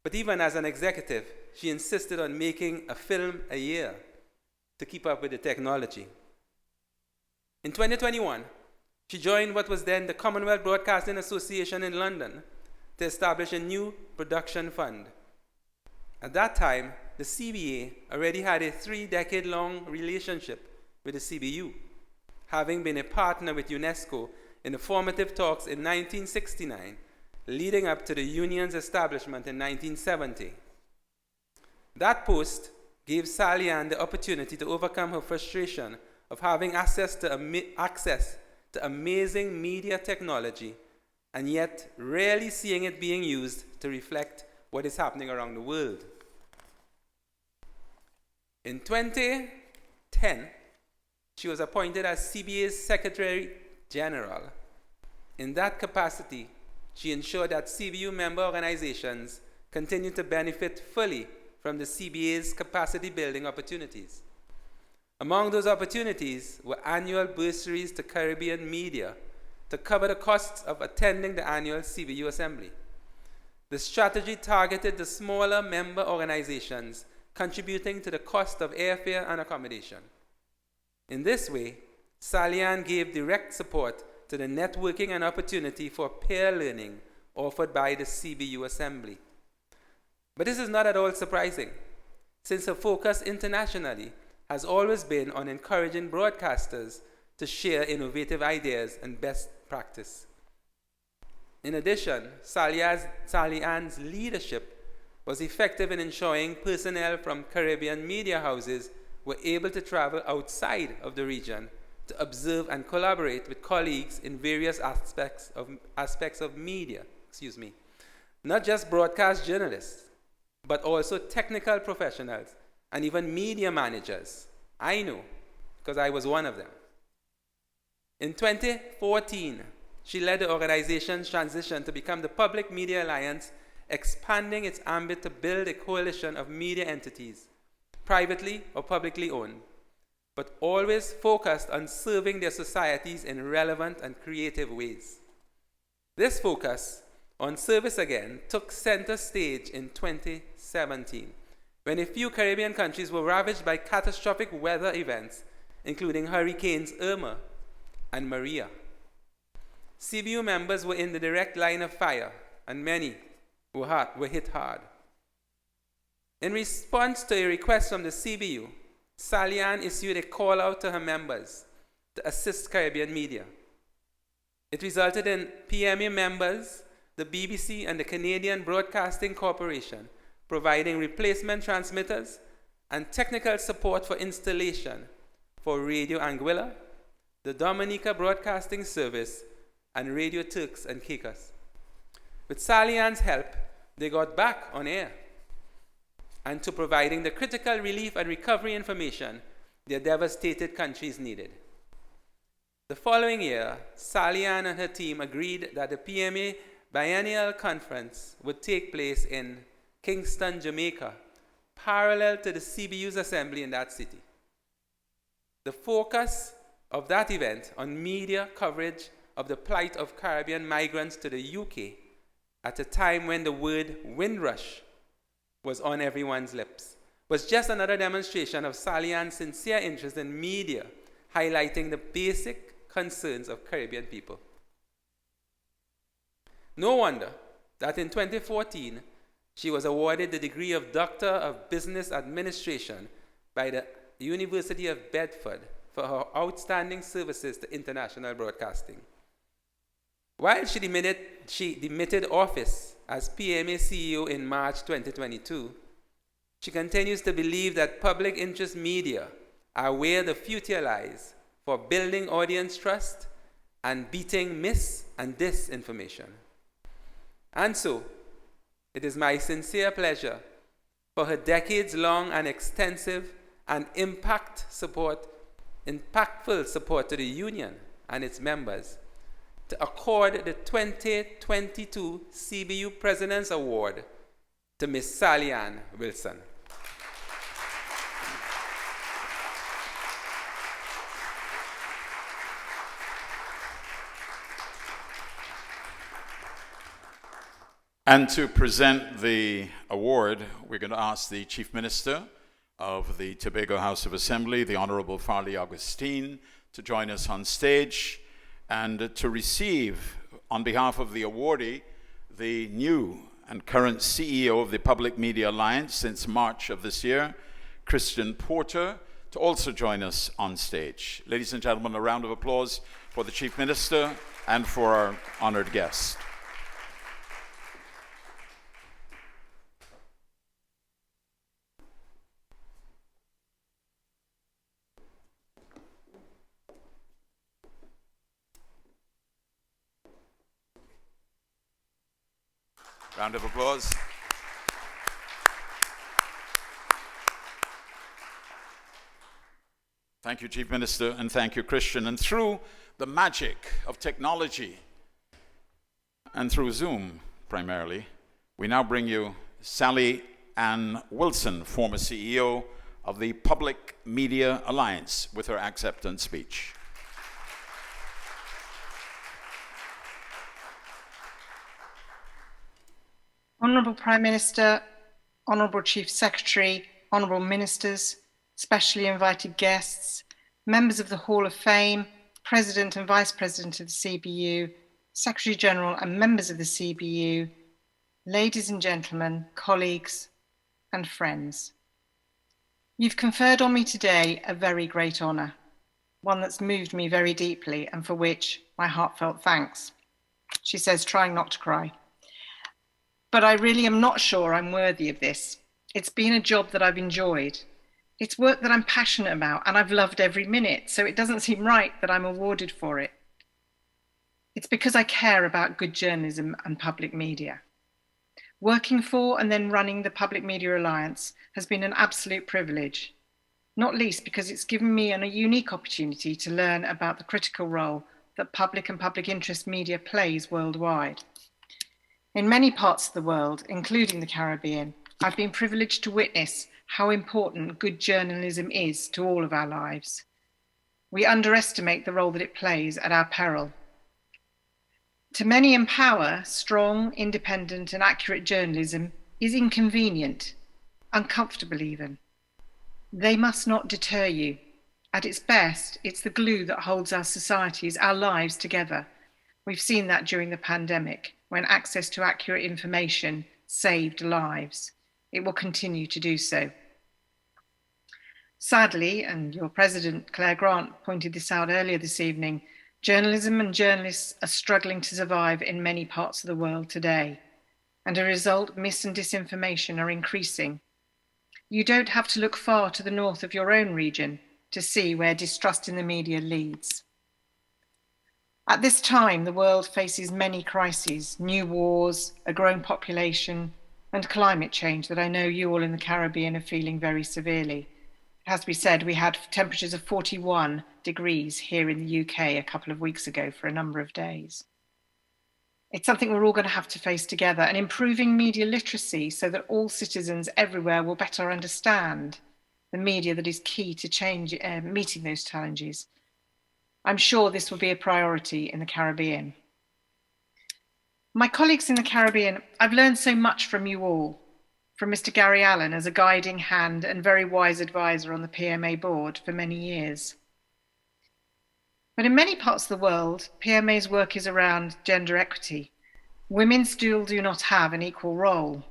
But even as an executive, she insisted on making a film a year to keep up with the technology. In 2021, she joined what was then the Commonwealth Broadcasting Association in London to establish a new production fund. At that time, the CBA already had a 3-decade-long relationship with the CBU, having been a partner with UNESCO in the formative talks in 1969, leading up to the union's establishment in 1970. That post gave Sally Ann the opportunity to overcome her frustration of having access to amazing media technology and yet rarely seeing it being used to reflect what is happening around the world. In 2010, she was appointed as CBA's Secretary General. In that capacity, she ensured that CBU member organizations continue to benefit fully from the CBA's capacity building opportunities. Among those opportunities were annual bursaries to Caribbean media to cover the costs of attending the annual CBU assembly. The strategy targeted the smaller member organizations, contributing to the cost of airfare and accommodation. In this way, Sally Ann gave direct support to the networking and opportunity for peer learning offered by the CBU Assembly. But this is not at all surprising, since her focus internationally has always been on encouraging broadcasters to share innovative ideas and best practice. In addition, Sally Ann's leadership was effective in ensuring personnel from Caribbean media houses were able to travel outside of the region to observe and collaborate with colleagues in various aspects of media, not just broadcast journalists, but also technical professionals and even media managers. I know, because I was one of them. In 2014, she led the organization's transition to become the Public Media Alliance, expanding its ambit to build a coalition of media entities, privately or publicly owned, but always focused on serving their societies in relevant and creative ways. This focus on service again took center stage in 2017, when a few Caribbean countries were ravaged by catastrophic weather events, including Hurricanes Irma and Maria. CBU members were in the direct line of fire, and many were hit hard. In response to a request from the CBU, Sally Ann issued a call out to her members to assist Caribbean media. It resulted in PMA members, the BBC, and the Canadian Broadcasting Corporation providing replacement transmitters and technical support for installation for Radio Anguilla, the Dominica Broadcasting Service, and Radio Turks and Caicos. With Sally Ann's help, they got back on air and to providing the critical relief and recovery information their devastated countries needed. The following year, Sally Ann and her team agreed that the PMA Biennial Conference would take place in Kingston, Jamaica, parallel to the CBU's assembly in that city. The focus of that event on media coverage of the plight of Caribbean migrants to the UK at a time when the word Windrush was on everyone's lips was just another demonstration of Sally Ann's sincere interest in media, highlighting the basic concerns of Caribbean people. No wonder that in 2014, she was awarded the degree of Doctor of Business Administration by the University of Bedford for her outstanding services to international broadcasting. While she demitted office as PMA CEO in March 2022, she continues to believe that public interest media are where the future lies for building audience trust and beating mis- and disinformation. And so, it is my sincere pleasure for her decades-long and extensive and impactful support to the union and its members to accord the 2022 CBU President's Award to Miss Sally Ann Wilson. And to present the award, we're going to ask the Chief Minister of the Tobago House of Assembly, the Honorable Farley Augustine, to join us on stage and to receive, on behalf of the awardee, the new and current CEO of the Public Media Alliance since March of this year, Christian Porter, to also join us on stage. Ladies and gentlemen, a round of applause for the Chief Minister and for our honored guest. Round of applause. Thank you, Chief Minister, and thank you, Christian. And through the magic of technology and through Zoom primarily, we now bring you Sally Ann Wilson, former CEO of the Public Media Alliance, with her acceptance speech. Honourable Prime Minister, Honourable Chief Secretary, Honourable Ministers, specially invited guests, members of the Hall of Fame, President and Vice President of the CBU, Secretary General and members of the CBU, ladies and gentlemen, colleagues and friends. You've conferred on me today a very great honour, one that's moved me very deeply and for which my heartfelt thanks. She says, trying not to cry. But I really am not sure I'm worthy of this. It's been a job that I've enjoyed. It's work that I'm passionate about and I've loved every minute, so it doesn't seem right that I'm awarded for it. It's because I care about good journalism and public media. Working for and then running the Public Media Alliance has been an absolute privilege, not least because it's given me a unique opportunity to learn about the critical role that public and public interest media plays worldwide. In many parts of the world, including the Caribbean, I've been privileged to witness how important good journalism is to all of our lives. We underestimate the role that it plays at our peril. To many in power, strong, independent and accurate journalism is inconvenient, uncomfortable even. They must not deter you. At its best, it's the glue that holds our societies, our lives together. We've seen that during the pandemic, when access to accurate information saved lives. It will continue to do so. Sadly, and your President Claire Grant pointed this out earlier this evening, journalism and journalists are struggling to survive in many parts of the world today, and as a result, mis and disinformation are increasing. You don't have to look far to the north of your own region to see where distrust in the media leads. At this time, the world faces many crises, new wars, a growing population, and climate change that I know you all in the Caribbean are feeling very severely. It has to be said, we had temperatures of 41 degrees here in the UK a couple of weeks ago for a number of days. It's something we're all going to have to face together, and improving media literacy so that all citizens everywhere will better understand the media that is key to meeting those challenges. I'm sure this will be a priority in the Caribbean. My colleagues in the Caribbean, I've learned so much from you all, from Mr. Gary Allen as a guiding hand and very wise advisor on the PMA board for many years. But in many parts of the world, PMA's work is around gender equity. Women still do not have an equal role.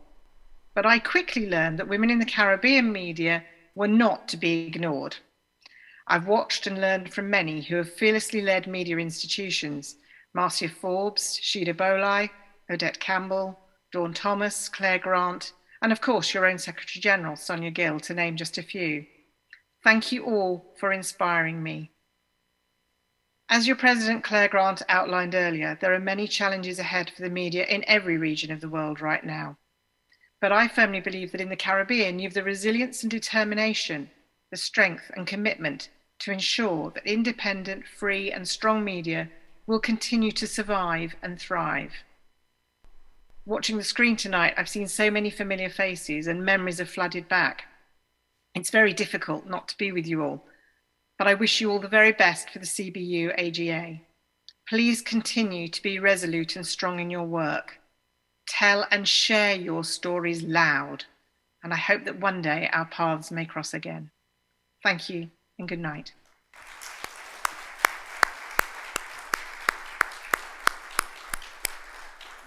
But I quickly learned that women in the Caribbean media were not to be ignored. I've watched and learned from many who have fearlessly led media institutions: Marcia Forbes, Sheila Bolai, Odette Campbell, Dawn Thomas, Claire Grant, and of course your own Secretary General, Sonia Gill, to name just a few. Thank you all for inspiring me. As your President Claire Grant outlined earlier, there are many challenges ahead for the media in every region of the world right now. But I firmly believe that in the Caribbean, you have the resilience and determination, the strength and commitment to ensure that independent, free and strong media will continue to survive and thrive. Watching the screen tonight, I've seen so many familiar faces and memories have flooded back. It's very difficult not to be with you all, but I wish you all the very best for the CBU AGA. Please continue to be resolute and strong in your work. Tell and share your stories loud, and I hope that one day our paths may cross again. Thank you and good night.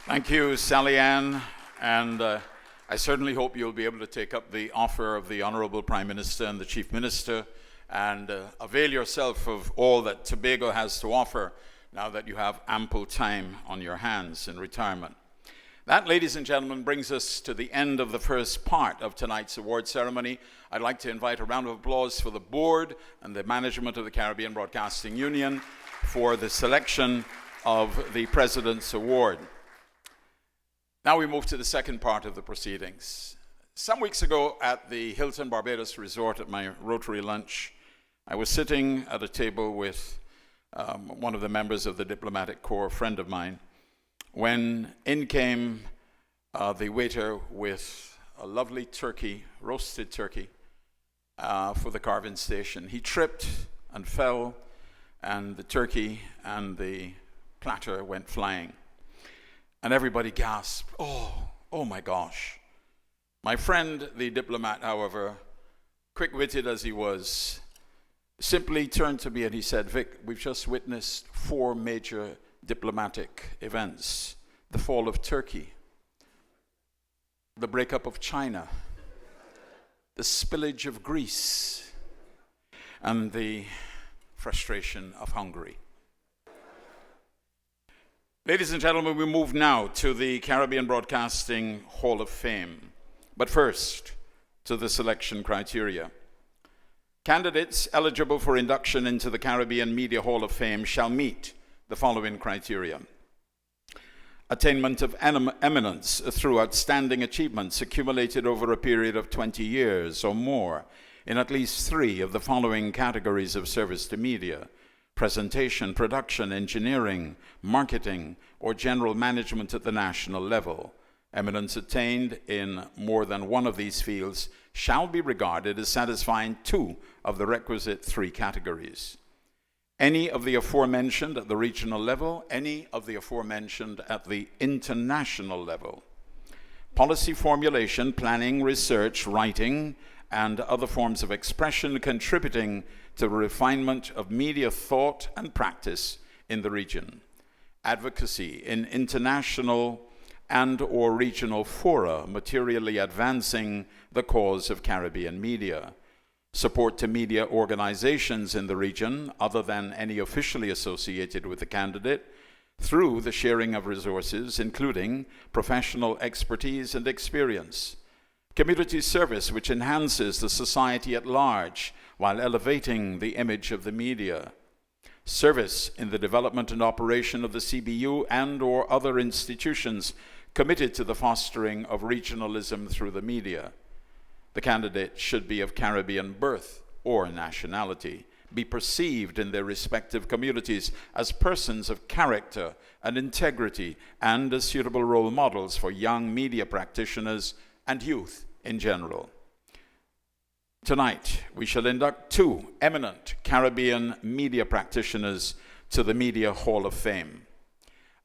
Thank you, Sally Ann, and I certainly hope you'll be able to take up the offer of the Honourable Prime Minister and the Chief Minister and avail yourself of all that Tobago has to offer now that you have ample time on your hands in retirement. That, ladies and gentlemen, brings us to the end of the first part of tonight's award ceremony. I'd like to invite a round of applause for the board and the management of the Caribbean Broadcasting Union for the selection of the President's Award. Now we move to the second part of the proceedings. Some weeks ago at the Hilton Barbados Resort at my Rotary lunch, I was sitting at a table with one of the members of the diplomatic corps, a friend of mine, when in came the waiter with a lovely turkey, roasted turkey, for the carving station. He tripped and fell, and the turkey and the platter went flying. And everybody gasped, oh my gosh. My friend, the diplomat, however, quick-witted as he was, simply turned to me and he said, Vic, we've just witnessed 4 major diplomatic events: the fall of Turkey, the breakup of China, the spillage of Greece, and the frustration of Hungary. Ladies and gentlemen, we move now to the Caribbean Broadcasting Hall of Fame. But first, to the selection criteria. Candidates eligible for induction into the Caribbean Media Hall of Fame shall meet the following criteria: attainment of eminence through outstanding achievements accumulated over a period of 20 years or more in at least 3 of the following categories of service to media: presentation, production, engineering, marketing, or general management at the national level. Eminence attained in more than one of these fields shall be regarded as satisfying 2 of the requisite 3 categories. Any of the aforementioned at the regional level, any of the aforementioned at the international level. Policy formulation, planning, research, writing, and other forms of expression contributing to the refinement of media thought and practice in the region. Advocacy in international and/or regional fora materially advancing the cause of Caribbean media. Support to media organizations in the region, other than any officially associated with the candidate, through the sharing of resources, including professional expertise and experience. Community service, which enhances the society at large while elevating the image of the media. Service in the development and operation of the CBU and/or other institutions committed to the fostering of regionalism through the media. The candidate should be of Caribbean birth or nationality, be perceived in their respective communities as persons of character and integrity, and as suitable role models for young media practitioners and youth in general. Tonight, we shall induct 2 eminent Caribbean media practitioners to the Media Hall of Fame.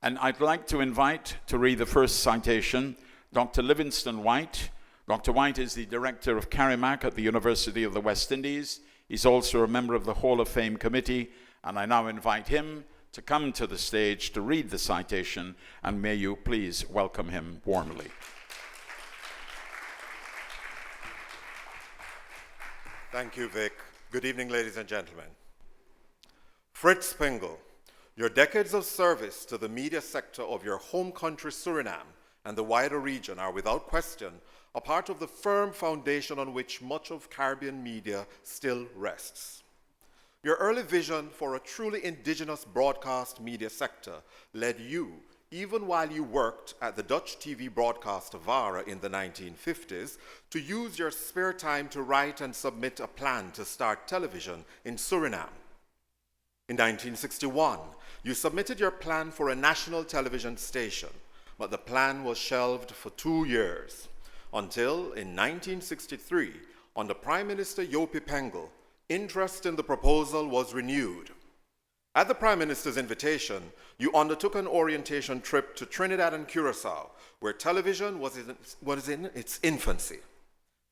And I'd like to invite to read the first citation, Dr. Livingston White. Dr. White is the director of CARIMAC at the University of the West Indies. He's also a member of the Hall of Fame committee, and I now invite him to come to the stage to read the citation, and may you please welcome him warmly. Thank you, Vic. Good evening, ladies and gentlemen. Fritz Pingel, your decades of service to the media sector of your home country, Suriname, and the wider region are without question a part of the firm foundation on which much of Caribbean media still rests. Your early vision for a truly indigenous broadcast media sector led you, even while you worked at the Dutch TV broadcaster VARA in the 1950s, to use your spare time to write and submit a plan to start television in Suriname. In 1961, you submitted your plan for a national television station, but the plan was shelved for 2 years, until in 1963, under Prime Minister Yopi Pengel, interest in the proposal was renewed. At the Prime Minister's invitation, you undertook an orientation trip to Trinidad and Curacao, where television was in its infancy.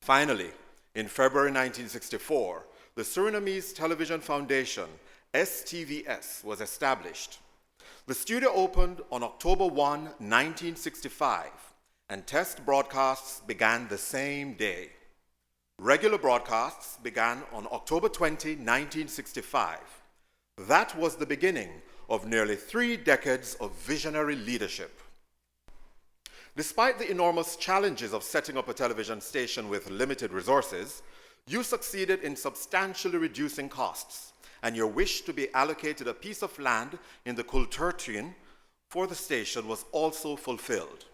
Finally, in February 1964, the Surinamese Television Foundation, STVS, was established. The studio opened on October 1, 1965, and test broadcasts began the same day. Regular broadcasts began on October 20, 1965. That was the beginning of nearly 3 decades of visionary leadership. Despite the enormous challenges of setting up a television station with limited resources, you succeeded in substantially reducing costs, and your wish to be allocated a piece of land in the Kulturtuin for the station was also fulfilled.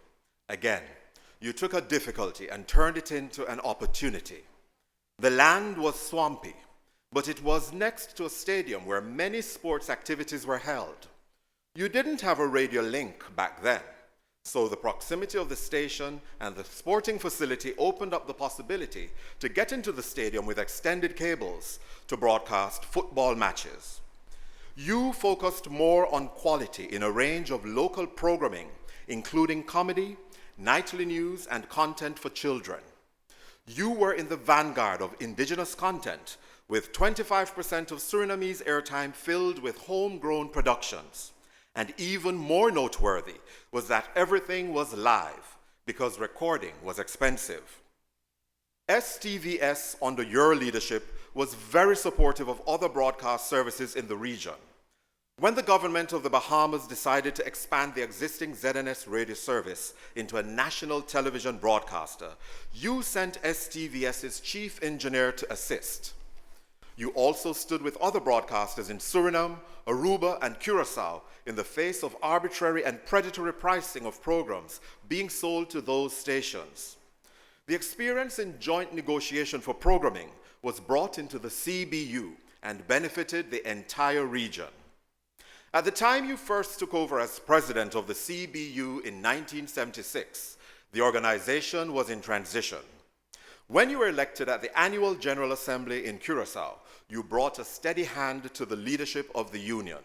Again, you took a difficulty and turned it into an opportunity. The land was swampy, but it was next to a stadium where many sports activities were held. You didn't have a radio link back then, so the proximity of the station and the sporting facility opened up the possibility to get into the stadium with extended cables to broadcast football matches. You focused more on quality in a range of local programming, including comedy, nightly news, and content for children. You were in the vanguard of indigenous content, with 25% of Surinamese airtime filled with homegrown productions. And even more noteworthy was that everything was live, because recording was expensive. STVS, under your leadership, was very supportive of other broadcast services in the region. When the government of the Bahamas decided to expand the existing ZNS radio service into a national television broadcaster, you sent STVS's chief engineer to assist. You also stood with other broadcasters in Suriname, Aruba, and Curacao in the face of arbitrary and predatory pricing of programs being sold to those stations. The experience in joint negotiation for programming was brought into the CBU and benefited the entire region. At the time you first took over as president of the CBU in 1976, the organization was in transition. When you were elected at the annual General Assembly in Curacao, you brought a steady hand to the leadership of the union.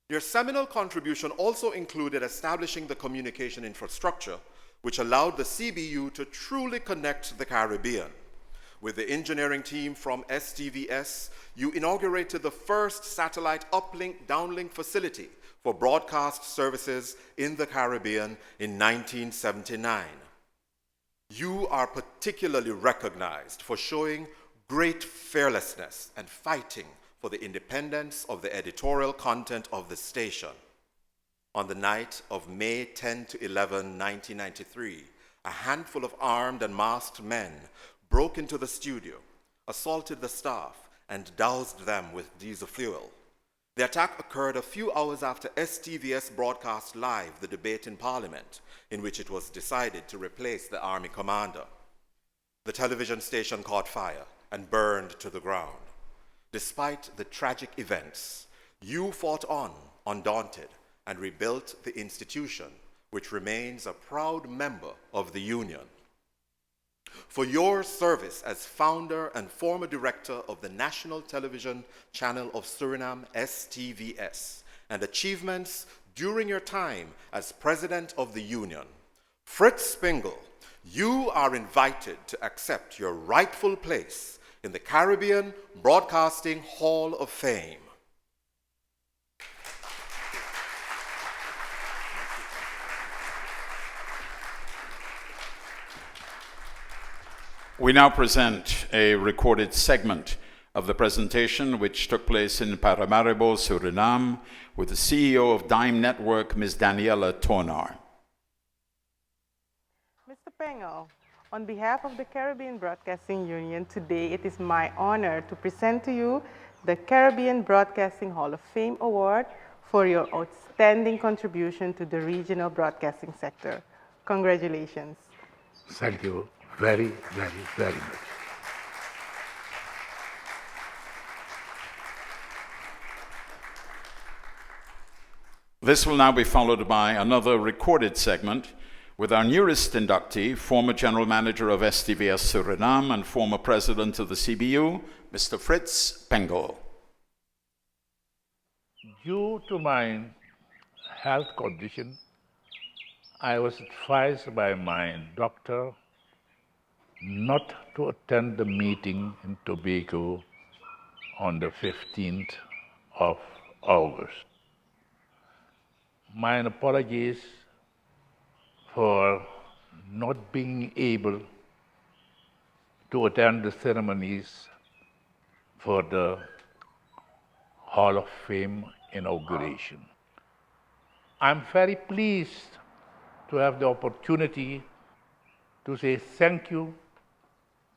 Your seminal contribution also included establishing the communication infrastructure, which allowed the CBU to truly connect the Caribbean. With the engineering team from STVS, you inaugurated the first satellite uplink-downlink facility for broadcast services in the Caribbean in 1979. You are particularly recognized for showing great fearlessness and fighting for the independence of the editorial content of the station. On the night of May 10 to 11, 1993, a handful of armed and masked men broke into the studio, assaulted the staff, and doused them with diesel fuel. The attack occurred a few hours after STVS broadcast live the debate in Parliament, in which it was decided to replace the army commander. The television station caught fire and burned to the ground. Despite the tragic events, you fought on, undaunted, and rebuilt the institution, which remains a proud member of the Union. For your service as founder and former director of the National Television Channel of Suriname, STVS, and achievements during your time as President of the Union, Fritz Spingle, you are invited to accept your rightful place in the Caribbean Broadcasting Hall of Fame. We now present a recorded segment of the presentation which took place in Paramaribo, Suriname, with the CEO of Dime Network, Ms. Daniela Tonar. Mr. Pengel, on behalf of the Caribbean Broadcasting Union, today it is my honor to present to you the Caribbean Broadcasting Hall of Fame Award for your outstanding contribution to the regional broadcasting sector. Congratulations. Thank you very, very, very much. This will now be followed by another recorded segment with our newest inductee, former General Manager of STVS Suriname and former President of the CBU, Mr. Fritz Pengel. Due to my health condition, I was advised by my doctor not to attend the meeting in Tobago on the 15th of August. My apologies for not being able to attend the ceremonies for the Hall of Fame inauguration. I'm very pleased to have the opportunity to say thank you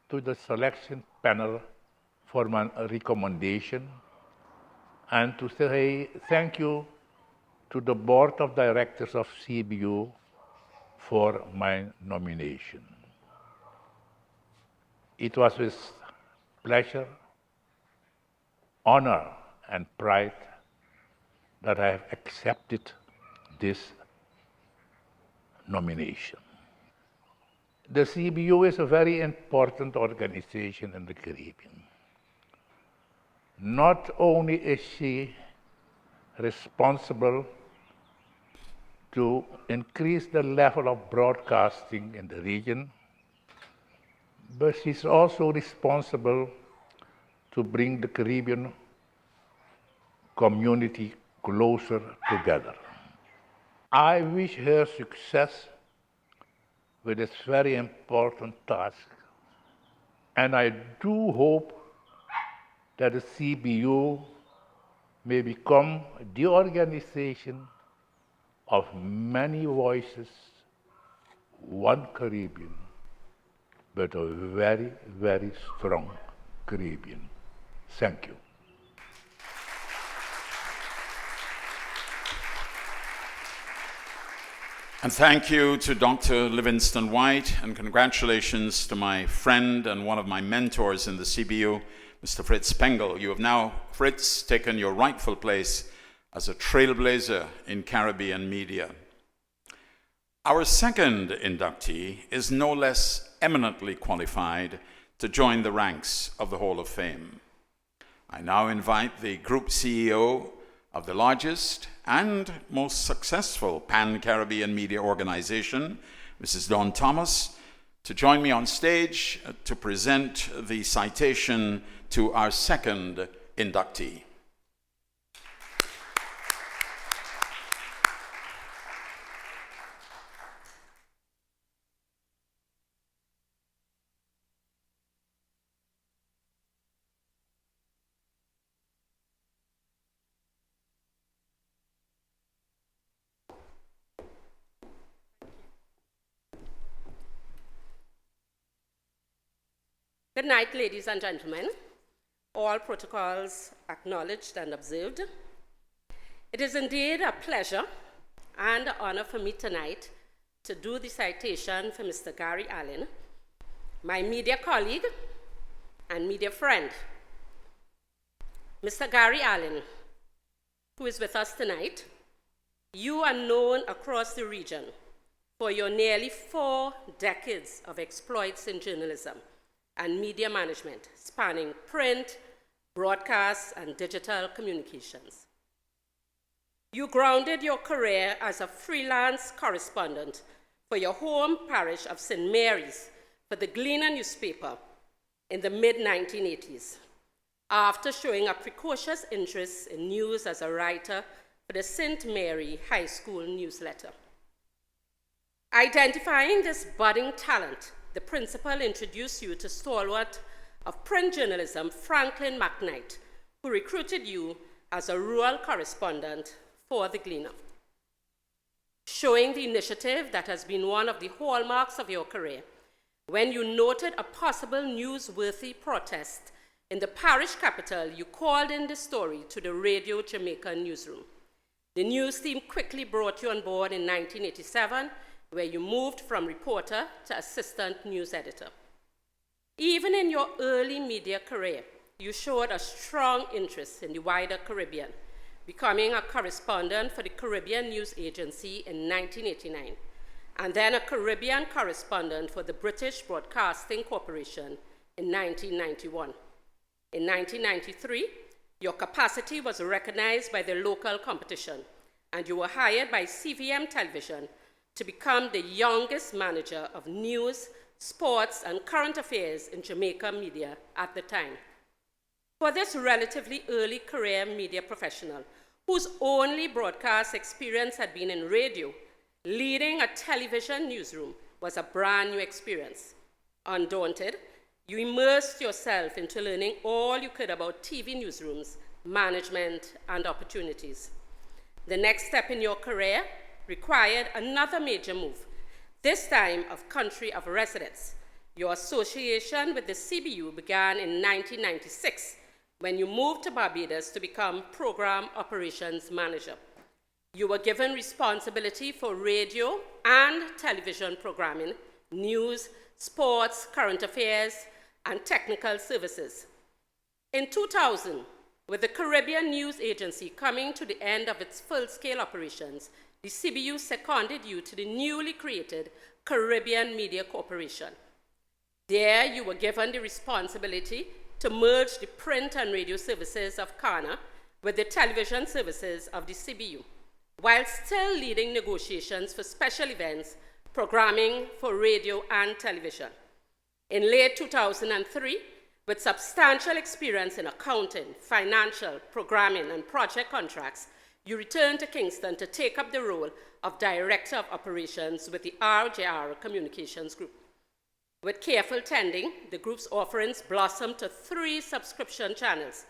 to the selection panel for my recommendation and to say thank you to the Board of Directors of CBU for my nomination. It was with pleasure, honor, and pride that I have accepted this nomination. The CBU is a very important organization in the Caribbean. Not only is she responsible to increase the level of broadcasting in the region, but she's also responsible to bring the Caribbean community closer together. I wish her success with this very important task, and I do hope that the CBU may become the organization of many voices, one Caribbean, but a very, very strong Caribbean. Thank you. And thank you to Dr. Livingston White, and congratulations to my friend and one of my mentors in the CBU, Mr. Fritz Pengel. You have now, Fritz, taken your rightful place as a trailblazer in Caribbean media. Our second inductee is no less eminently qualified to join the ranks of the Hall of Fame. I now invite the Group CEO of the largest and most successful pan-Caribbean media organization, Mrs. Dawn Thomas, to join me on stage to present the citation to our second inductee. Good night, ladies and gentlemen. All protocols acknowledged and observed. It is indeed a pleasure and an honor for me tonight to do the citation for Mr. Gary Allen, my media colleague and media friend. Mr. Gary Allen, who is with us tonight, you are known across the region for your nearly 4 decades of exploits in journalism and media management, spanning print, broadcast, and digital communications. You grounded your career as a freelance correspondent for your home parish of St. Mary's for the Gleaner newspaper in the mid-1980s, after showing a precocious interest in news as a writer for the St. Mary High School newsletter. Identifying this budding talent, the principal introduced you to stalwart of print journalism, Franklin McKnight, who recruited you as a rural correspondent for the Gleaner. Showing the initiative that has been one of the hallmarks of your career, when you noted a possible newsworthy protest in the parish capital, you called in the story to the Radio Jamaica newsroom. The news team quickly brought you on board in 1987, where you moved from reporter to assistant news editor. Even in your early media career, you showed a strong interest in the wider Caribbean, becoming a correspondent for the Caribbean News Agency in 1989, and then a Caribbean correspondent for the British Broadcasting Corporation in 1991. In 1993, your capacity was recognized by the local competition, and you were hired by CVM Television to become the youngest manager of news, sports, and current affairs in Jamaica media at the time. For this relatively early career media professional, whose only broadcast experience had been in radio, leading a television newsroom was a brand new experience. Undaunted, you immersed yourself into learning all you could about TV newsrooms, management, and opportunities. The next step in your career required another major move, this time of country of residence. Your association with the CBU began in 1996 when you moved to Barbados to become Program Operations Manager. You were given responsibility for radio and television programming, news, sports, current affairs, and technical services. In 2000, with the Caribbean News Agency coming to the end of its full-scale operations, the CBU seconded you to the newly created Caribbean Media Corporation. There, you were given the responsibility to merge the print and radio services of CANA with the television services of the CBU, while still leading negotiations for special events, programming for radio and television. In late 2003, with substantial experience in accounting, financial, programming, and project contracts, you returned to Kingston to take up the role of Director of Operations with the RJR Communications Group. With careful tending, the group's offerings blossomed to 3 subscription channels,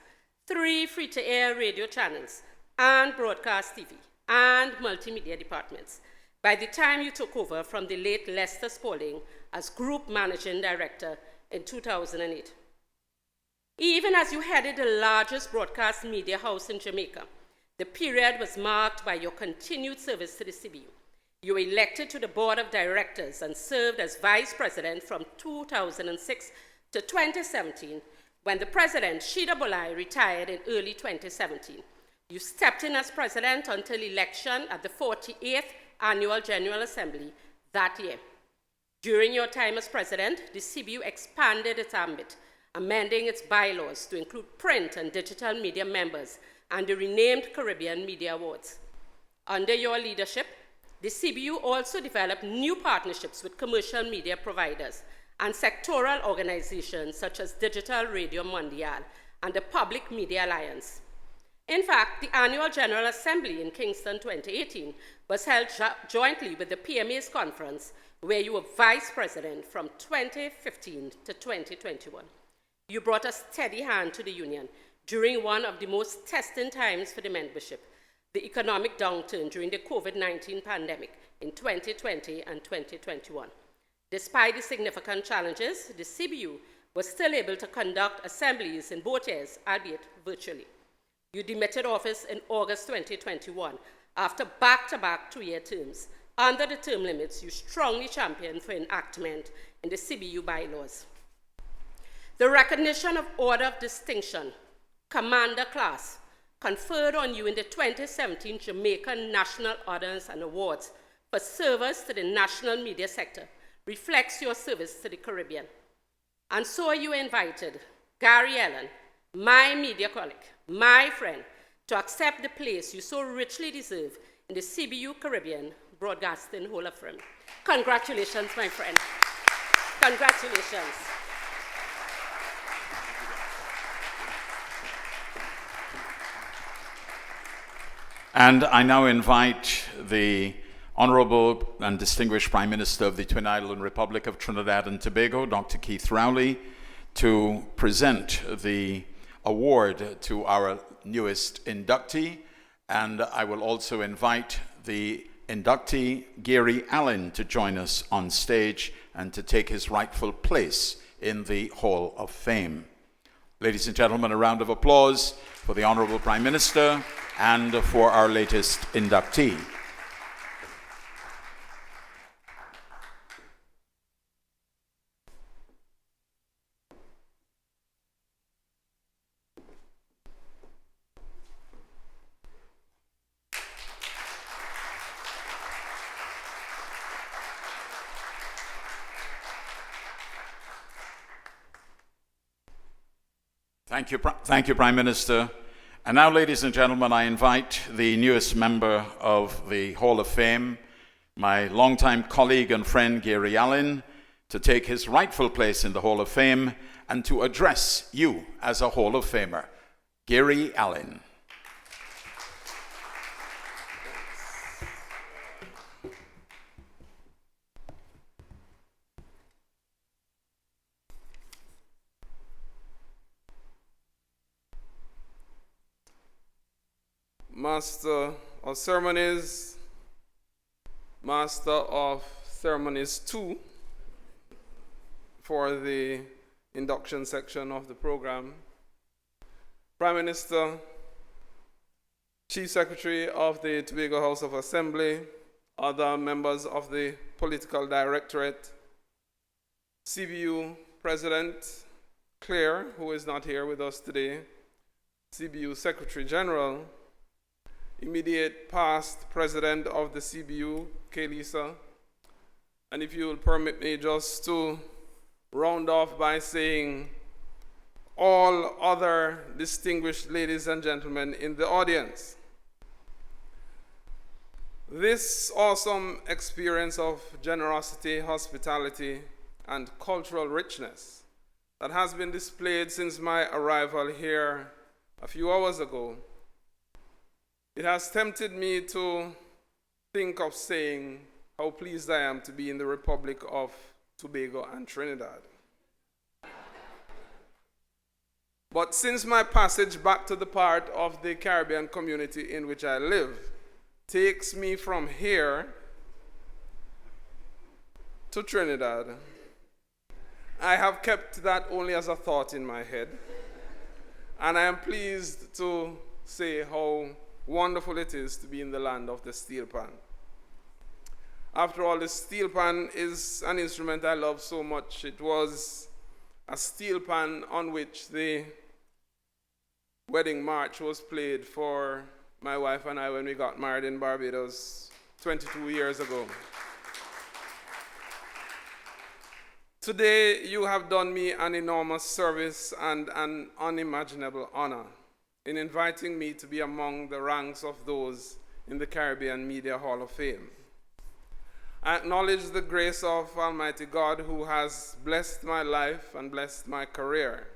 3 free-to-air radio channels, and broadcast TV, and multimedia departments, by the time you took over from the late Lester Spaulding as Group Managing Director in 2008. Even as you headed the largest broadcast media house in Jamaica, the period was marked by your continued service to the CBU. You were elected to the board of directors and served as vice president from 2006 to 2017, when the president, Shida Bolai, retired in early 2017. You stepped in as president until election at the 48th Annual General Assembly that year. During your time as president, the CBU expanded its ambit, amending its bylaws to include print and digital media members and the renamed Caribbean Media Awards. Under your leadership, the CBU also developed new partnerships with commercial media providers and sectoral organizations such as Digital Radio Mondial and the Public Media Alliance. In fact, the Annual General Assembly in Kingston 2018 was held jointly with the PMA's conference, where you were vice president from 2015 to 2021. You brought a steady hand to the union during one of the most testing times for the membership, the economic downturn during the COVID-19 pandemic in 2020 and 2021. Despite the significant challenges, the CBU was still able to conduct assemblies in both years, albeit virtually. You demitted office in August 2021 after back-to-back 2-year terms. Under the term limits, you strongly championed for enactment in the CBU bylaws. The recognition of Order of Distinction, Commander Class, conferred on you in the 2017 Jamaican National Honors and Awards for service to the national media sector reflects your service to the Caribbean. And so you invited Gary Allen, my media colleague, my friend, to accept the place you so richly deserve in the CBU Caribbean Broadcasting Hall of Fame. Congratulations, my friend. Congratulations. And I now invite the Honorable and Distinguished Prime Minister of the Twin Island Republic of Trinidad and Tobago, Dr. Keith Rowley, to present the award to our newest inductee. And I will also invite the inductee, Gary Allen, to join us on stage and to take his rightful place in the Hall of Fame. Ladies and gentlemen, a round of applause for the Honorable Prime Minister and for our latest inductee. Thank you, Prime Minister. And now, ladies and gentlemen, I invite the newest member of the Hall of Fame, my longtime colleague and friend, Gary Allen, to take his rightful place in the Hall of Fame and to address you as a Hall of Famer. Gary Allen. Master of Ceremonies, Master of Ceremonies 2 for the induction section of the program, Prime Minister, Chief Secretary of the Tobago House of Assembly, other members of the Political Directorate, CBU President Claire, who is not here with us today, CBU Secretary General, immediate past President of the CBU, Kaylisa, and if you will permit me just to round off by saying all other distinguished ladies and gentlemen in the audience. This awesome experience of generosity, hospitality, and cultural richness that has been displayed since my arrival here a few hours ago, it has tempted me to think of saying how pleased I am to be in the Republic of Tobago and Trinidad. But since my passage back to the part of the Caribbean community in which I live takes me from here to Trinidad, I have kept that only as a thought in my head. And I am pleased to say how wonderful it is to be in the land of the steel pan. After all, the steel pan is an instrument I love so much. It was a steel pan on which the wedding march was played for my wife and I when we got married in Barbados 22 years ago. Today, you have done me an enormous service and an unimaginable honor in inviting me to be among the ranks of those in the Caribbean Media Hall of Fame. I acknowledge the grace of Almighty God who has blessed my life and blessed my career.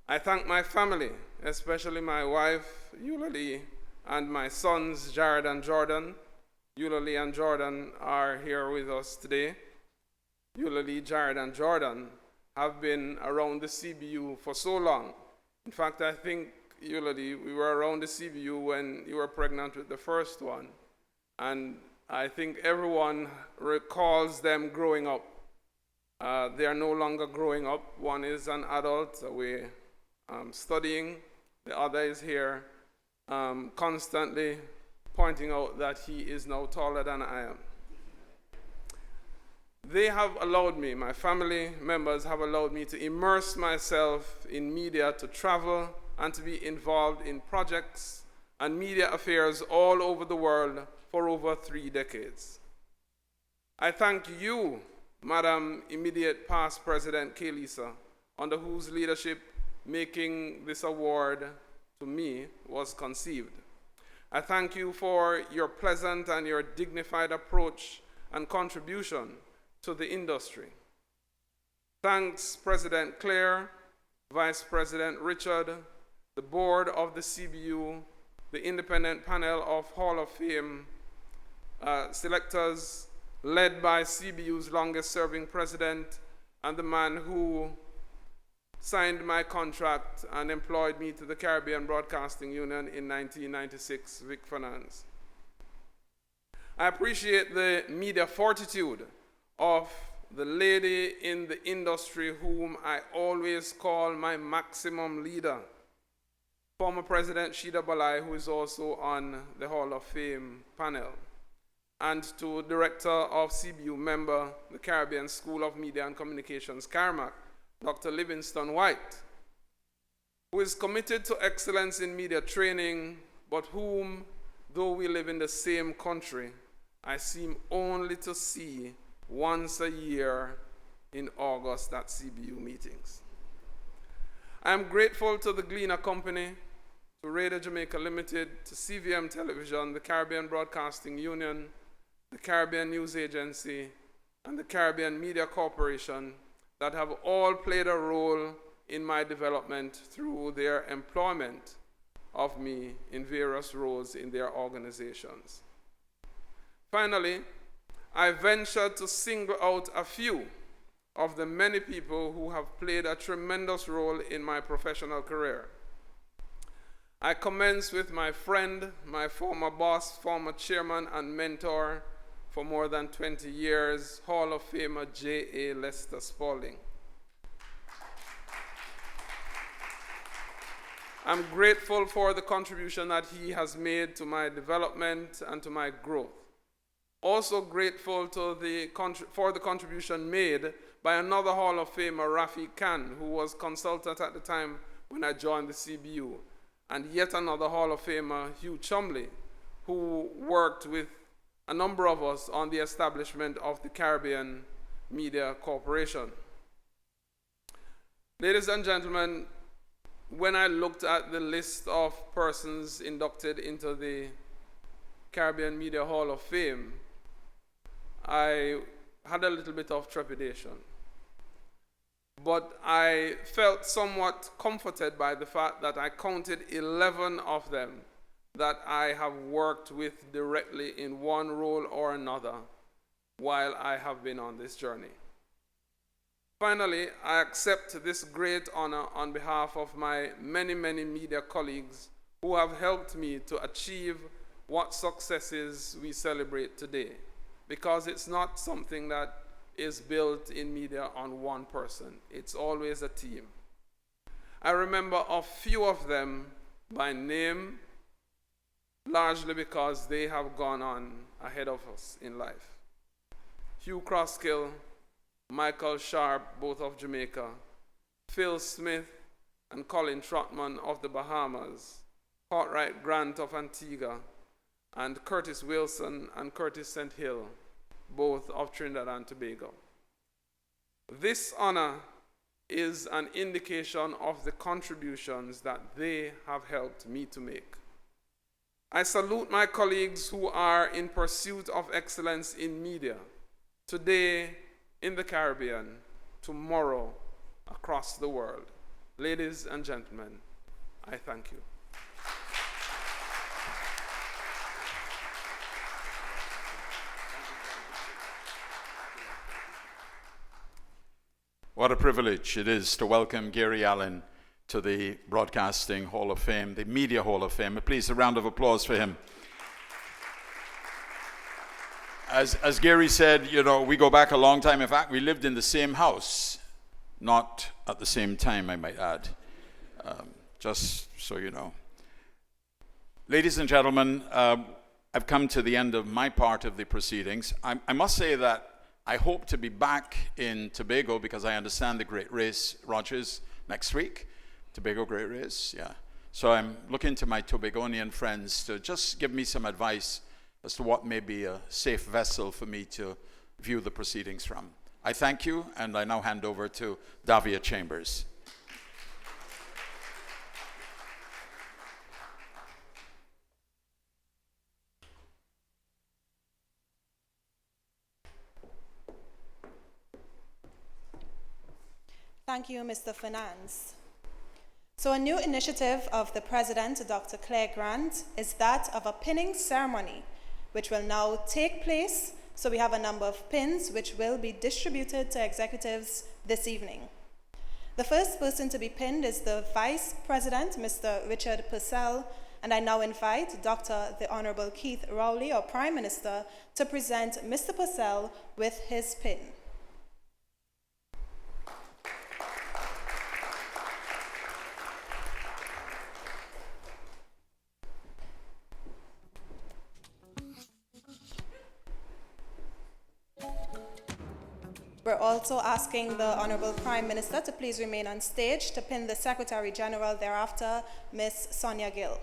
I thank my family, especially my wife, Eulalie, and my sons, Jared and Jordan. Eulalie and Jordan are here with us today. Eulalie, Jared, and Jordan have been around the CBU for so long. In fact, I think, Eulalie, we were around the CBU when you were pregnant with the first one. And I think everyone recalls them growing up They are no longer growing up. One is an adult away studying. The other is here constantly pointing out that he is now taller than I am. They have allowed me, my family members have allowed me to immerse myself in media, to travel and to be involved in projects and media affairs all over the world for over 3 decades. I thank you, Madam Immediate Past President Kaylisa, under whose leadership making this award to me was conceived. I thank you for your pleasant and your dignified approach and contribution to the industry. Thanks, President Claire, Vice President Richard, the board of the CBU, the independent panel of Hall of Fame selectors, led by CBU's longest-serving president and the man who signed my contract and employed me to the Caribbean Broadcasting Union in 1996, Vic Fernandez. I appreciate the media fortitude of the lady in the industry whom I always call my maximum leader, former President Shida Balai, who is also on the Hall of Fame panel, and to Director of CBU member, the Caribbean School of Media and Communications, CARMAC, Dr. Livingston White, who is committed to excellence in media training, but whom, though we live in the same country, I seem only to see once a year in August at CBU meetings. I am grateful to the Gleaner Company, to Radio Jamaica Limited, to CVM Television, the Caribbean Broadcasting Union, the Caribbean News Agency, and the Caribbean Media Corporation that have all played a role in my development through their employment of me in various roles in their organizations. Finally, I venture to single out a few of the many people who have played a tremendous role in my professional career. I commence with my friend, my former boss, former chairman and mentor for more than 20 years, Hall of Famer J.A. Lester Spalding. I'm grateful for the contribution that he has made to my development and to my growth. Also grateful for the contribution made by another Hall of Famer, Rafi Khan, who was consultant at the time when I joined the CBU, and yet another Hall of Famer, Hugh Chumley, who worked with a number of us on the establishment of the Caribbean Media Corporation. Ladies and gentlemen, when I looked at the list of persons inducted into the Caribbean Media Hall of Fame, I had a little bit of trepidation. But I felt somewhat comforted by the fact that I counted 11 of them that I have worked with directly in one role or another while I have been on this journey. Finally, I accept this great honor on behalf of my many, many media colleagues who have helped me to achieve what successes we celebrate today, because it's not something that is built in media on one person. It's always a team. I remember a few of them by name, largely because they have gone on ahead of us in life. Hugh Crosskill, Michael Sharp, both of Jamaica, Phil Smith and Colin Trotman of the Bahamas, Cartwright Grant of Antigua, and Curtis Wilson and Curtis St. Hill, both of Trinidad and Tobago. This honor is an indication of the contributions that they have helped me to make. I salute my colleagues who are in pursuit of excellence in media, today in the Caribbean, tomorrow across the world. Ladies and gentlemen, I thank you. What a privilege it is to welcome Gary Allen to the Broadcasting Hall of Fame, the Media Hall of Fame. Please, a round of applause for him. As Gary said, you know, we go back a long time. In fact, we lived in the same house, not at the same time, I might add, just so you know. Ladies and gentlemen, I've come to the end of my part of the proceedings. I must say that I hope to be back in Tobago because I understand the Great Race, Rogers, next week. Tobago Great Race, yeah. So I'm looking to my Tobagonian friends to just give me some advice as to what may be a safe vessel for me to view the proceedings from. I thank you, and I now hand over to Davia Chambers. Thank you, Mr. Finance. So a new initiative of the President, Dr. Claire Grant, is that of a pinning ceremony, which will now take place. So we have a number of pins which will be distributed to executives this evening. The first person to be pinned is the Vice President, Mr. Richard Purcell, and I now invite Dr. the Honorable Keith Rowley, our Prime Minister, to present Mr. Purcell with his pin. We're also asking the Honorable Prime Minister to please remain on stage to pin the Secretary General thereafter, Ms. Sonia Gill.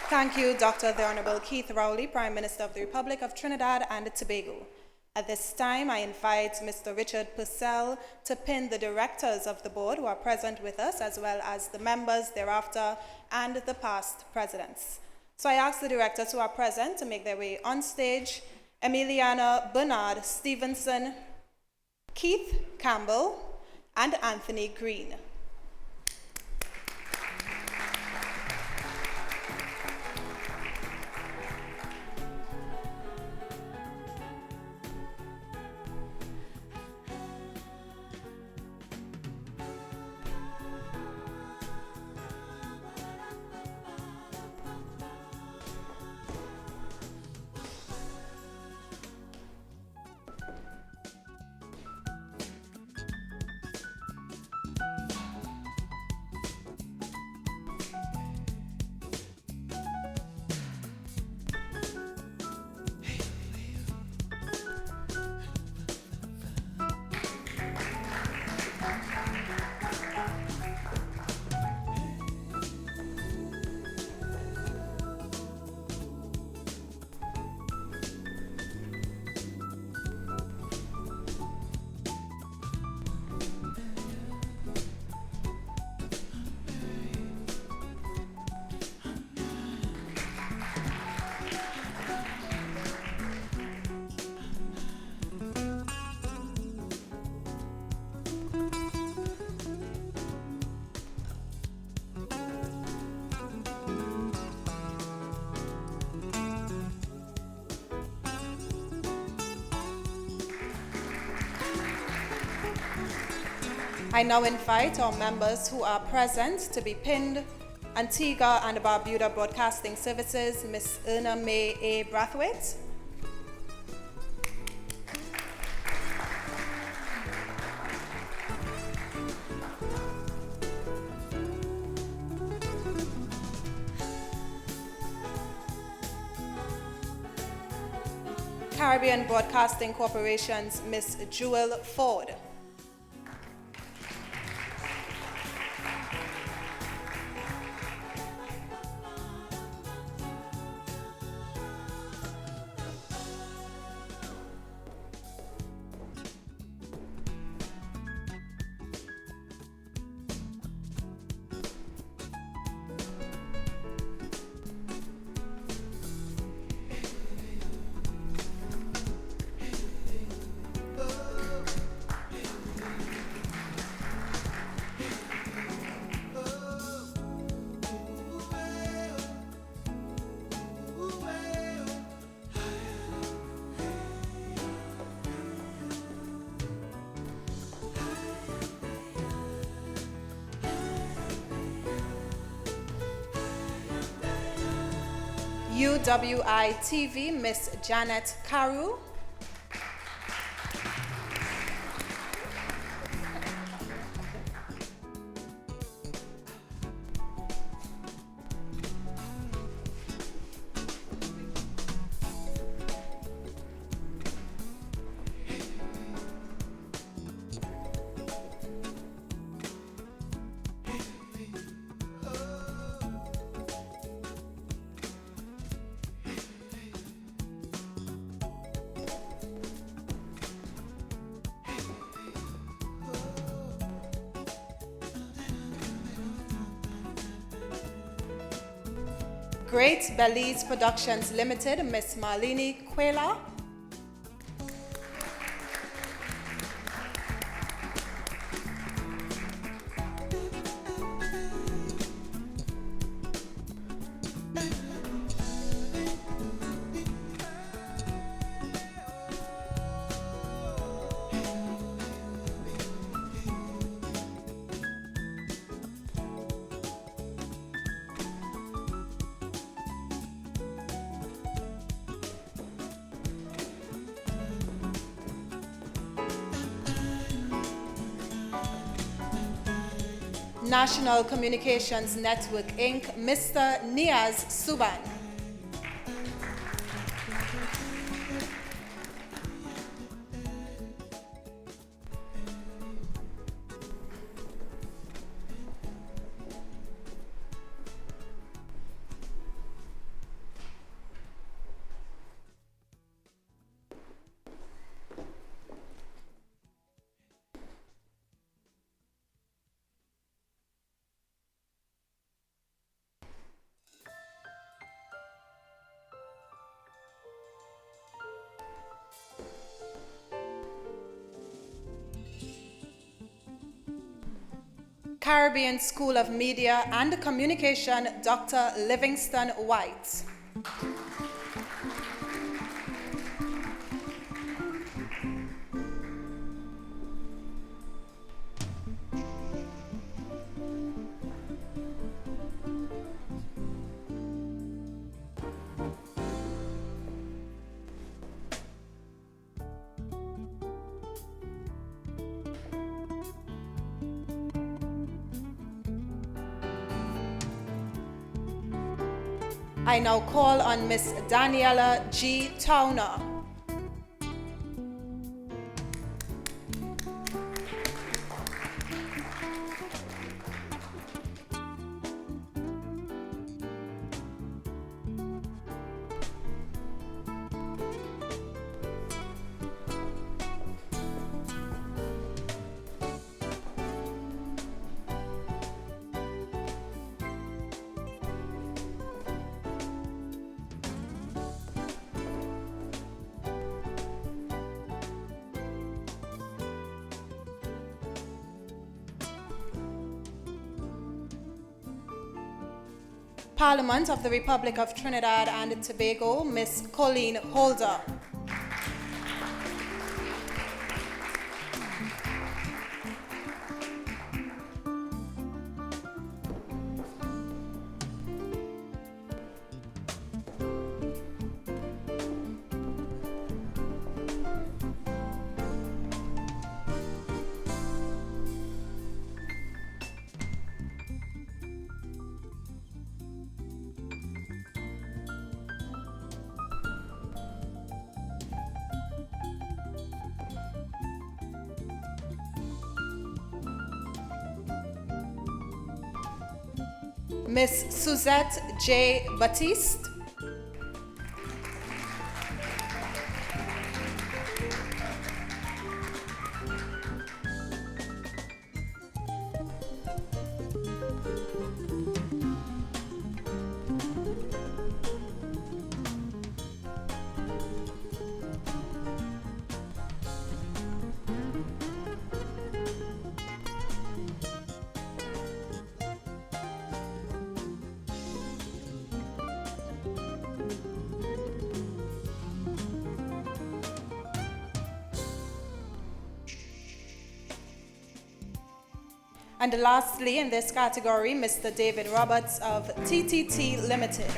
Thank you, Dr. the Honorable Keith Rowley, Prime Minister of the Republic of Trinidad and Tobago. At this time, I invite Mr. Richard Purcell to pin the directors of the board who are present with us, as well as the members thereafter and the past presidents. So I ask the directors who are present to make their way on stage: Emiliana Bernard Stevenson, Keith Campbell, and Anthony Green. I now invite our members who are present to be pinned: Antigua and Barbuda Broadcasting Services, Ms. Erna May A. Brathwaite; Caribbean Broadcasting Corporation's Ms. Jewel Ford; UWI TV, Miss Janet Carew. Great Belize Productions Limited, Miss Marlene Quela. National Communications Network, Inc., Mr. Niaz Suban. Caribbean School of Media and Communication, Dr. Livingston White. I now call on Miss Daniela G. Towner. Parliament of the Republic of Trinidad and Tobago, Miss Colleen Holder. Miss Suzette J. Batiste. And lastly, in this category, Mr. David Roberts of TTT Limited.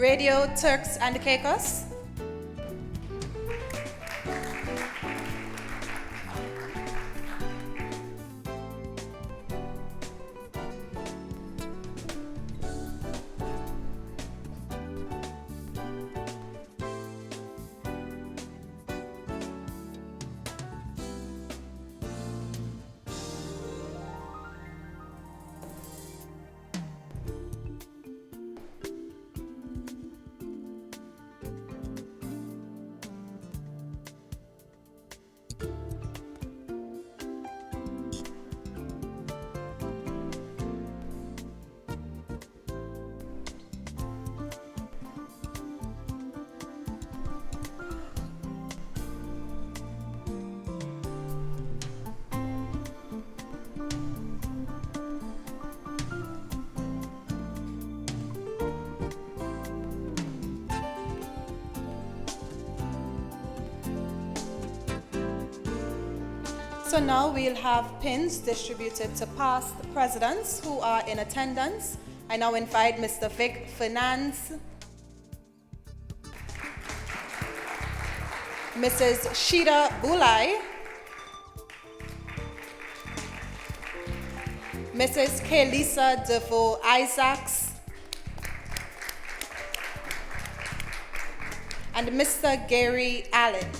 Radio Turks and Caicos. So now we'll have pins distributed to past presidents who are in attendance. I now invite Mr. Vic Fernandes, Mrs. Sheeta Bulai, Mrs. Kaylisa DeVoe Isaacs, and Mr. Gary Allen.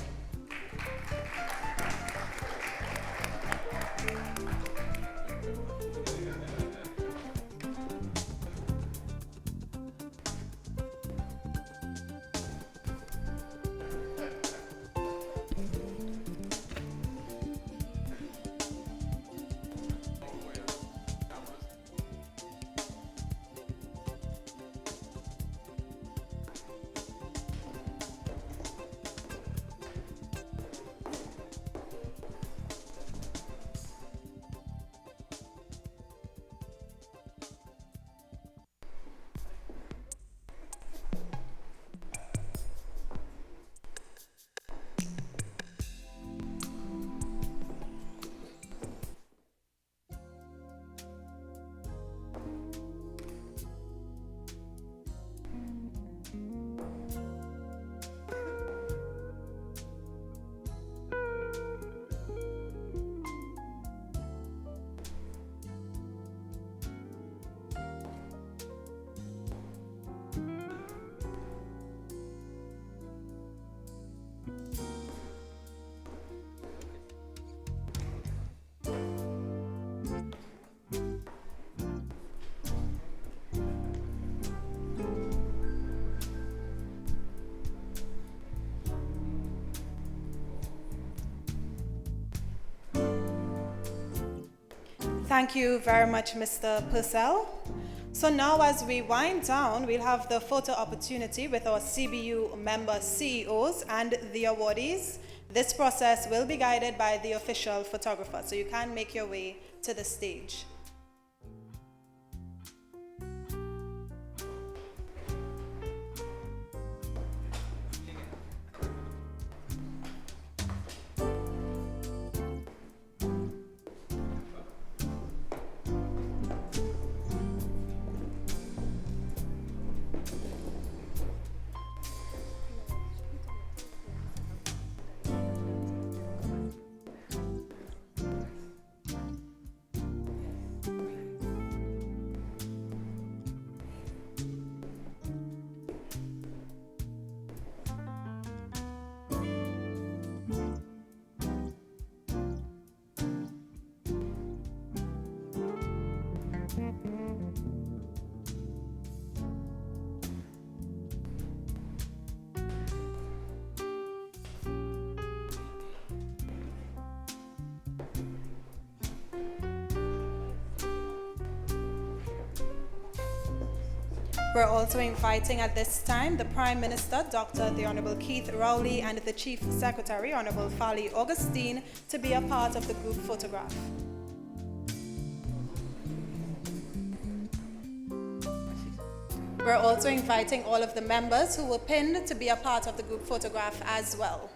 Thank you very much, Mr. Purcell. So now as we wind down, we'll have the photo opportunity with our CBU member CEOs and the awardees. This process will be guided by the official photographer, so you can make your way to the stage. We're also inviting at this time the Prime Minister, Dr. the Honorable Keith Rowley, and the Chief Secretary, Honorable Farley Augustine, to be a part of the group photograph. We're also inviting all of the members who were pinned to be a part of the group photograph as well.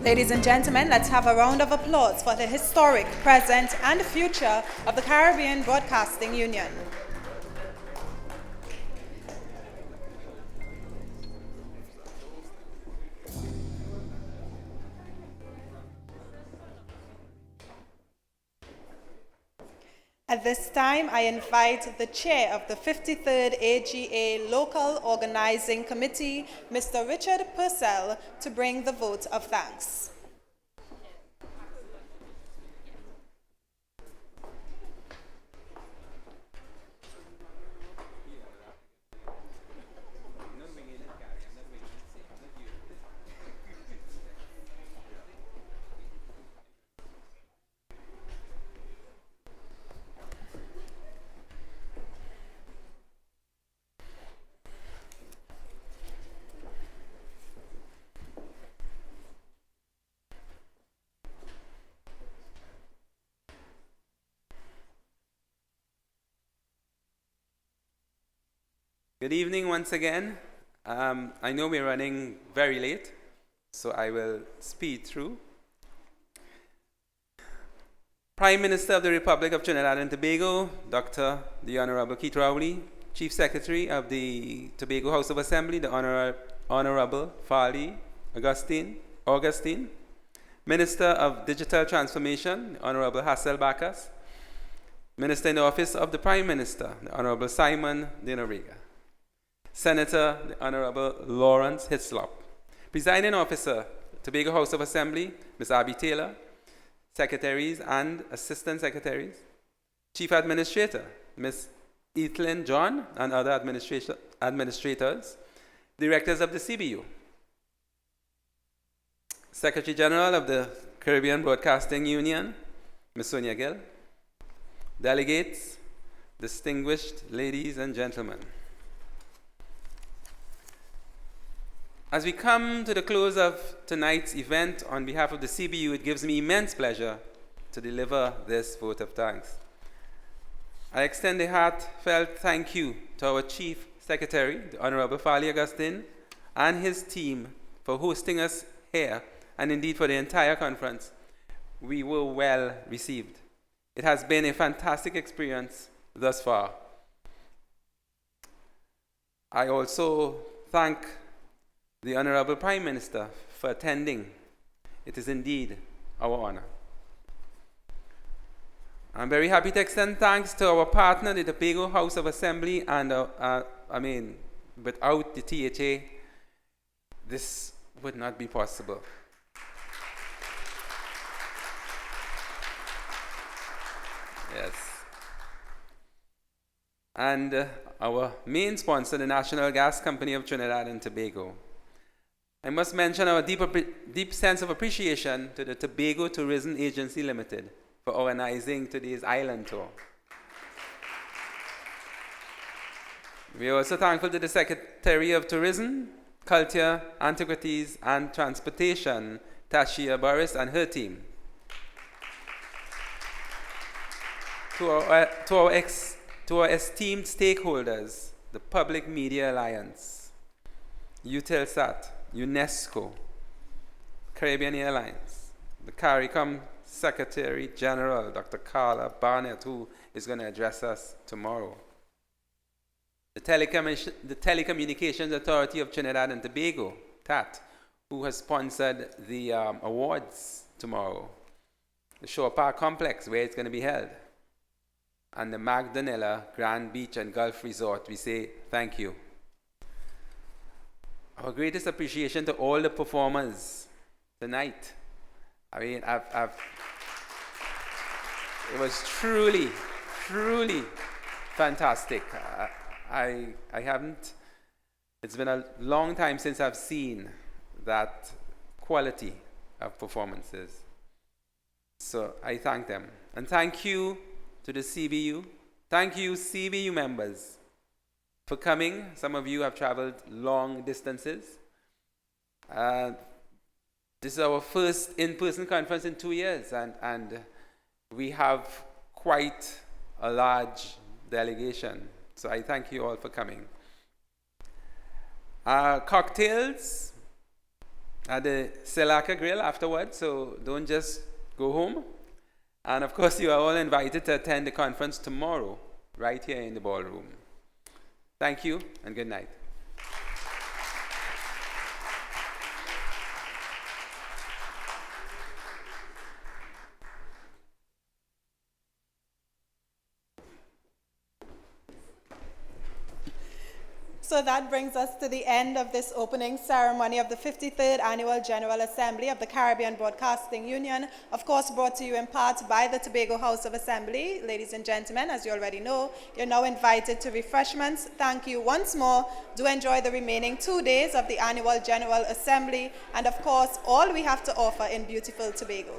Ladies and gentlemen, let's have a round of applause for the historic, present, and future of the Caribbean Broadcasting Union. At this time, I invite the chair of the 53rd AGA Local Organizing Committee, Mr. Richard Purcell, to bring the vote of thanks. Good evening once again. I know we're running very late, so I will speed through. Prime Minister of the Republic of Trinidad and Tobago, Dr. the Honorable Keith Rowley, Chief Secretary of the Tobago House of Assembly, the Honorable Farley Augustine, Minister of Digital Transformation, the Honorable Hassel Bacchus, Minister in the Office of the Prime Minister, the Honorable Simon De Noriega, Senator, the Honorable Lawrence Hislop, Presiding Officer, Tobago House of Assembly, Ms. Abby Taylor, Secretaries and Assistant Secretaries, Chief Administrator, Ms. Ethelyn John and other administrators, Directors of the CBU, Secretary General of the Caribbean Broadcasting Union, Ms. Sonia Gill, delegates, distinguished ladies and gentlemen. As we come to the close of tonight's event, on behalf of the CBU, it gives me immense pleasure to deliver this vote of thanks. I extend a heartfelt thank you to our Chief Secretary, the Honorable Farley Augustine, and his team for hosting us here, and indeed for the entire conference. We were well received. It has been a fantastic experience thus far. I also thank the Honorable Prime Minister for attending. It is indeed our honor. I'm very happy to extend thanks to our partner, the Tobago House of Assembly, and without the THA, this would not be possible. Yes. And our main sponsor, the National Gas Company of Trinidad and Tobago. I must mention our deep sense of appreciation to the Tobago Tourism Agency Limited for organizing today's island tour. We are also thankful to the Secretary of Tourism, Culture, Antiquities, and Transportation, Tashia Boris, and her team. To our esteemed stakeholders, the Public Media Alliance, Eutelsat, UNESCO, Caribbean Airlines, the CARICOM Secretary General, Dr. Carla Barnett, who is going to address us tomorrow, the Telecommunications Authority of Trinidad and Tobago, Tat, who has sponsored the awards tomorrow. The Shore Park Complex, where it's going to be held. And the Magdanilla Grand Beach and Gulf Resort, we say thank you. Our greatest appreciation to all the performers tonight. I mean, it was truly, truly fantastic. I haven't, it's been a long time since I've seen that quality of performances. So I thank them. And thank you to the CBU. Thank you, CBU members, for coming. Some of you have traveled long distances. This is our first in-person conference in 2 years, and we have quite a large delegation. So I thank you all for coming. Cocktails at the Selaka Grill afterwards, so don't just go home. And of course, you are all invited to attend the conference tomorrow, right here in the ballroom. Thank you, and good night. So that brings us to the end of this opening ceremony of the 53rd Annual General Assembly of the Caribbean Broadcasting Union, of course brought to you in part by the Tobago House of Assembly. Ladies and gentlemen, as you already know, you're now invited to refreshments. Thank you once more. Do enjoy the remaining 2 days of the Annual General Assembly and, of course, all we have to offer in beautiful Tobago.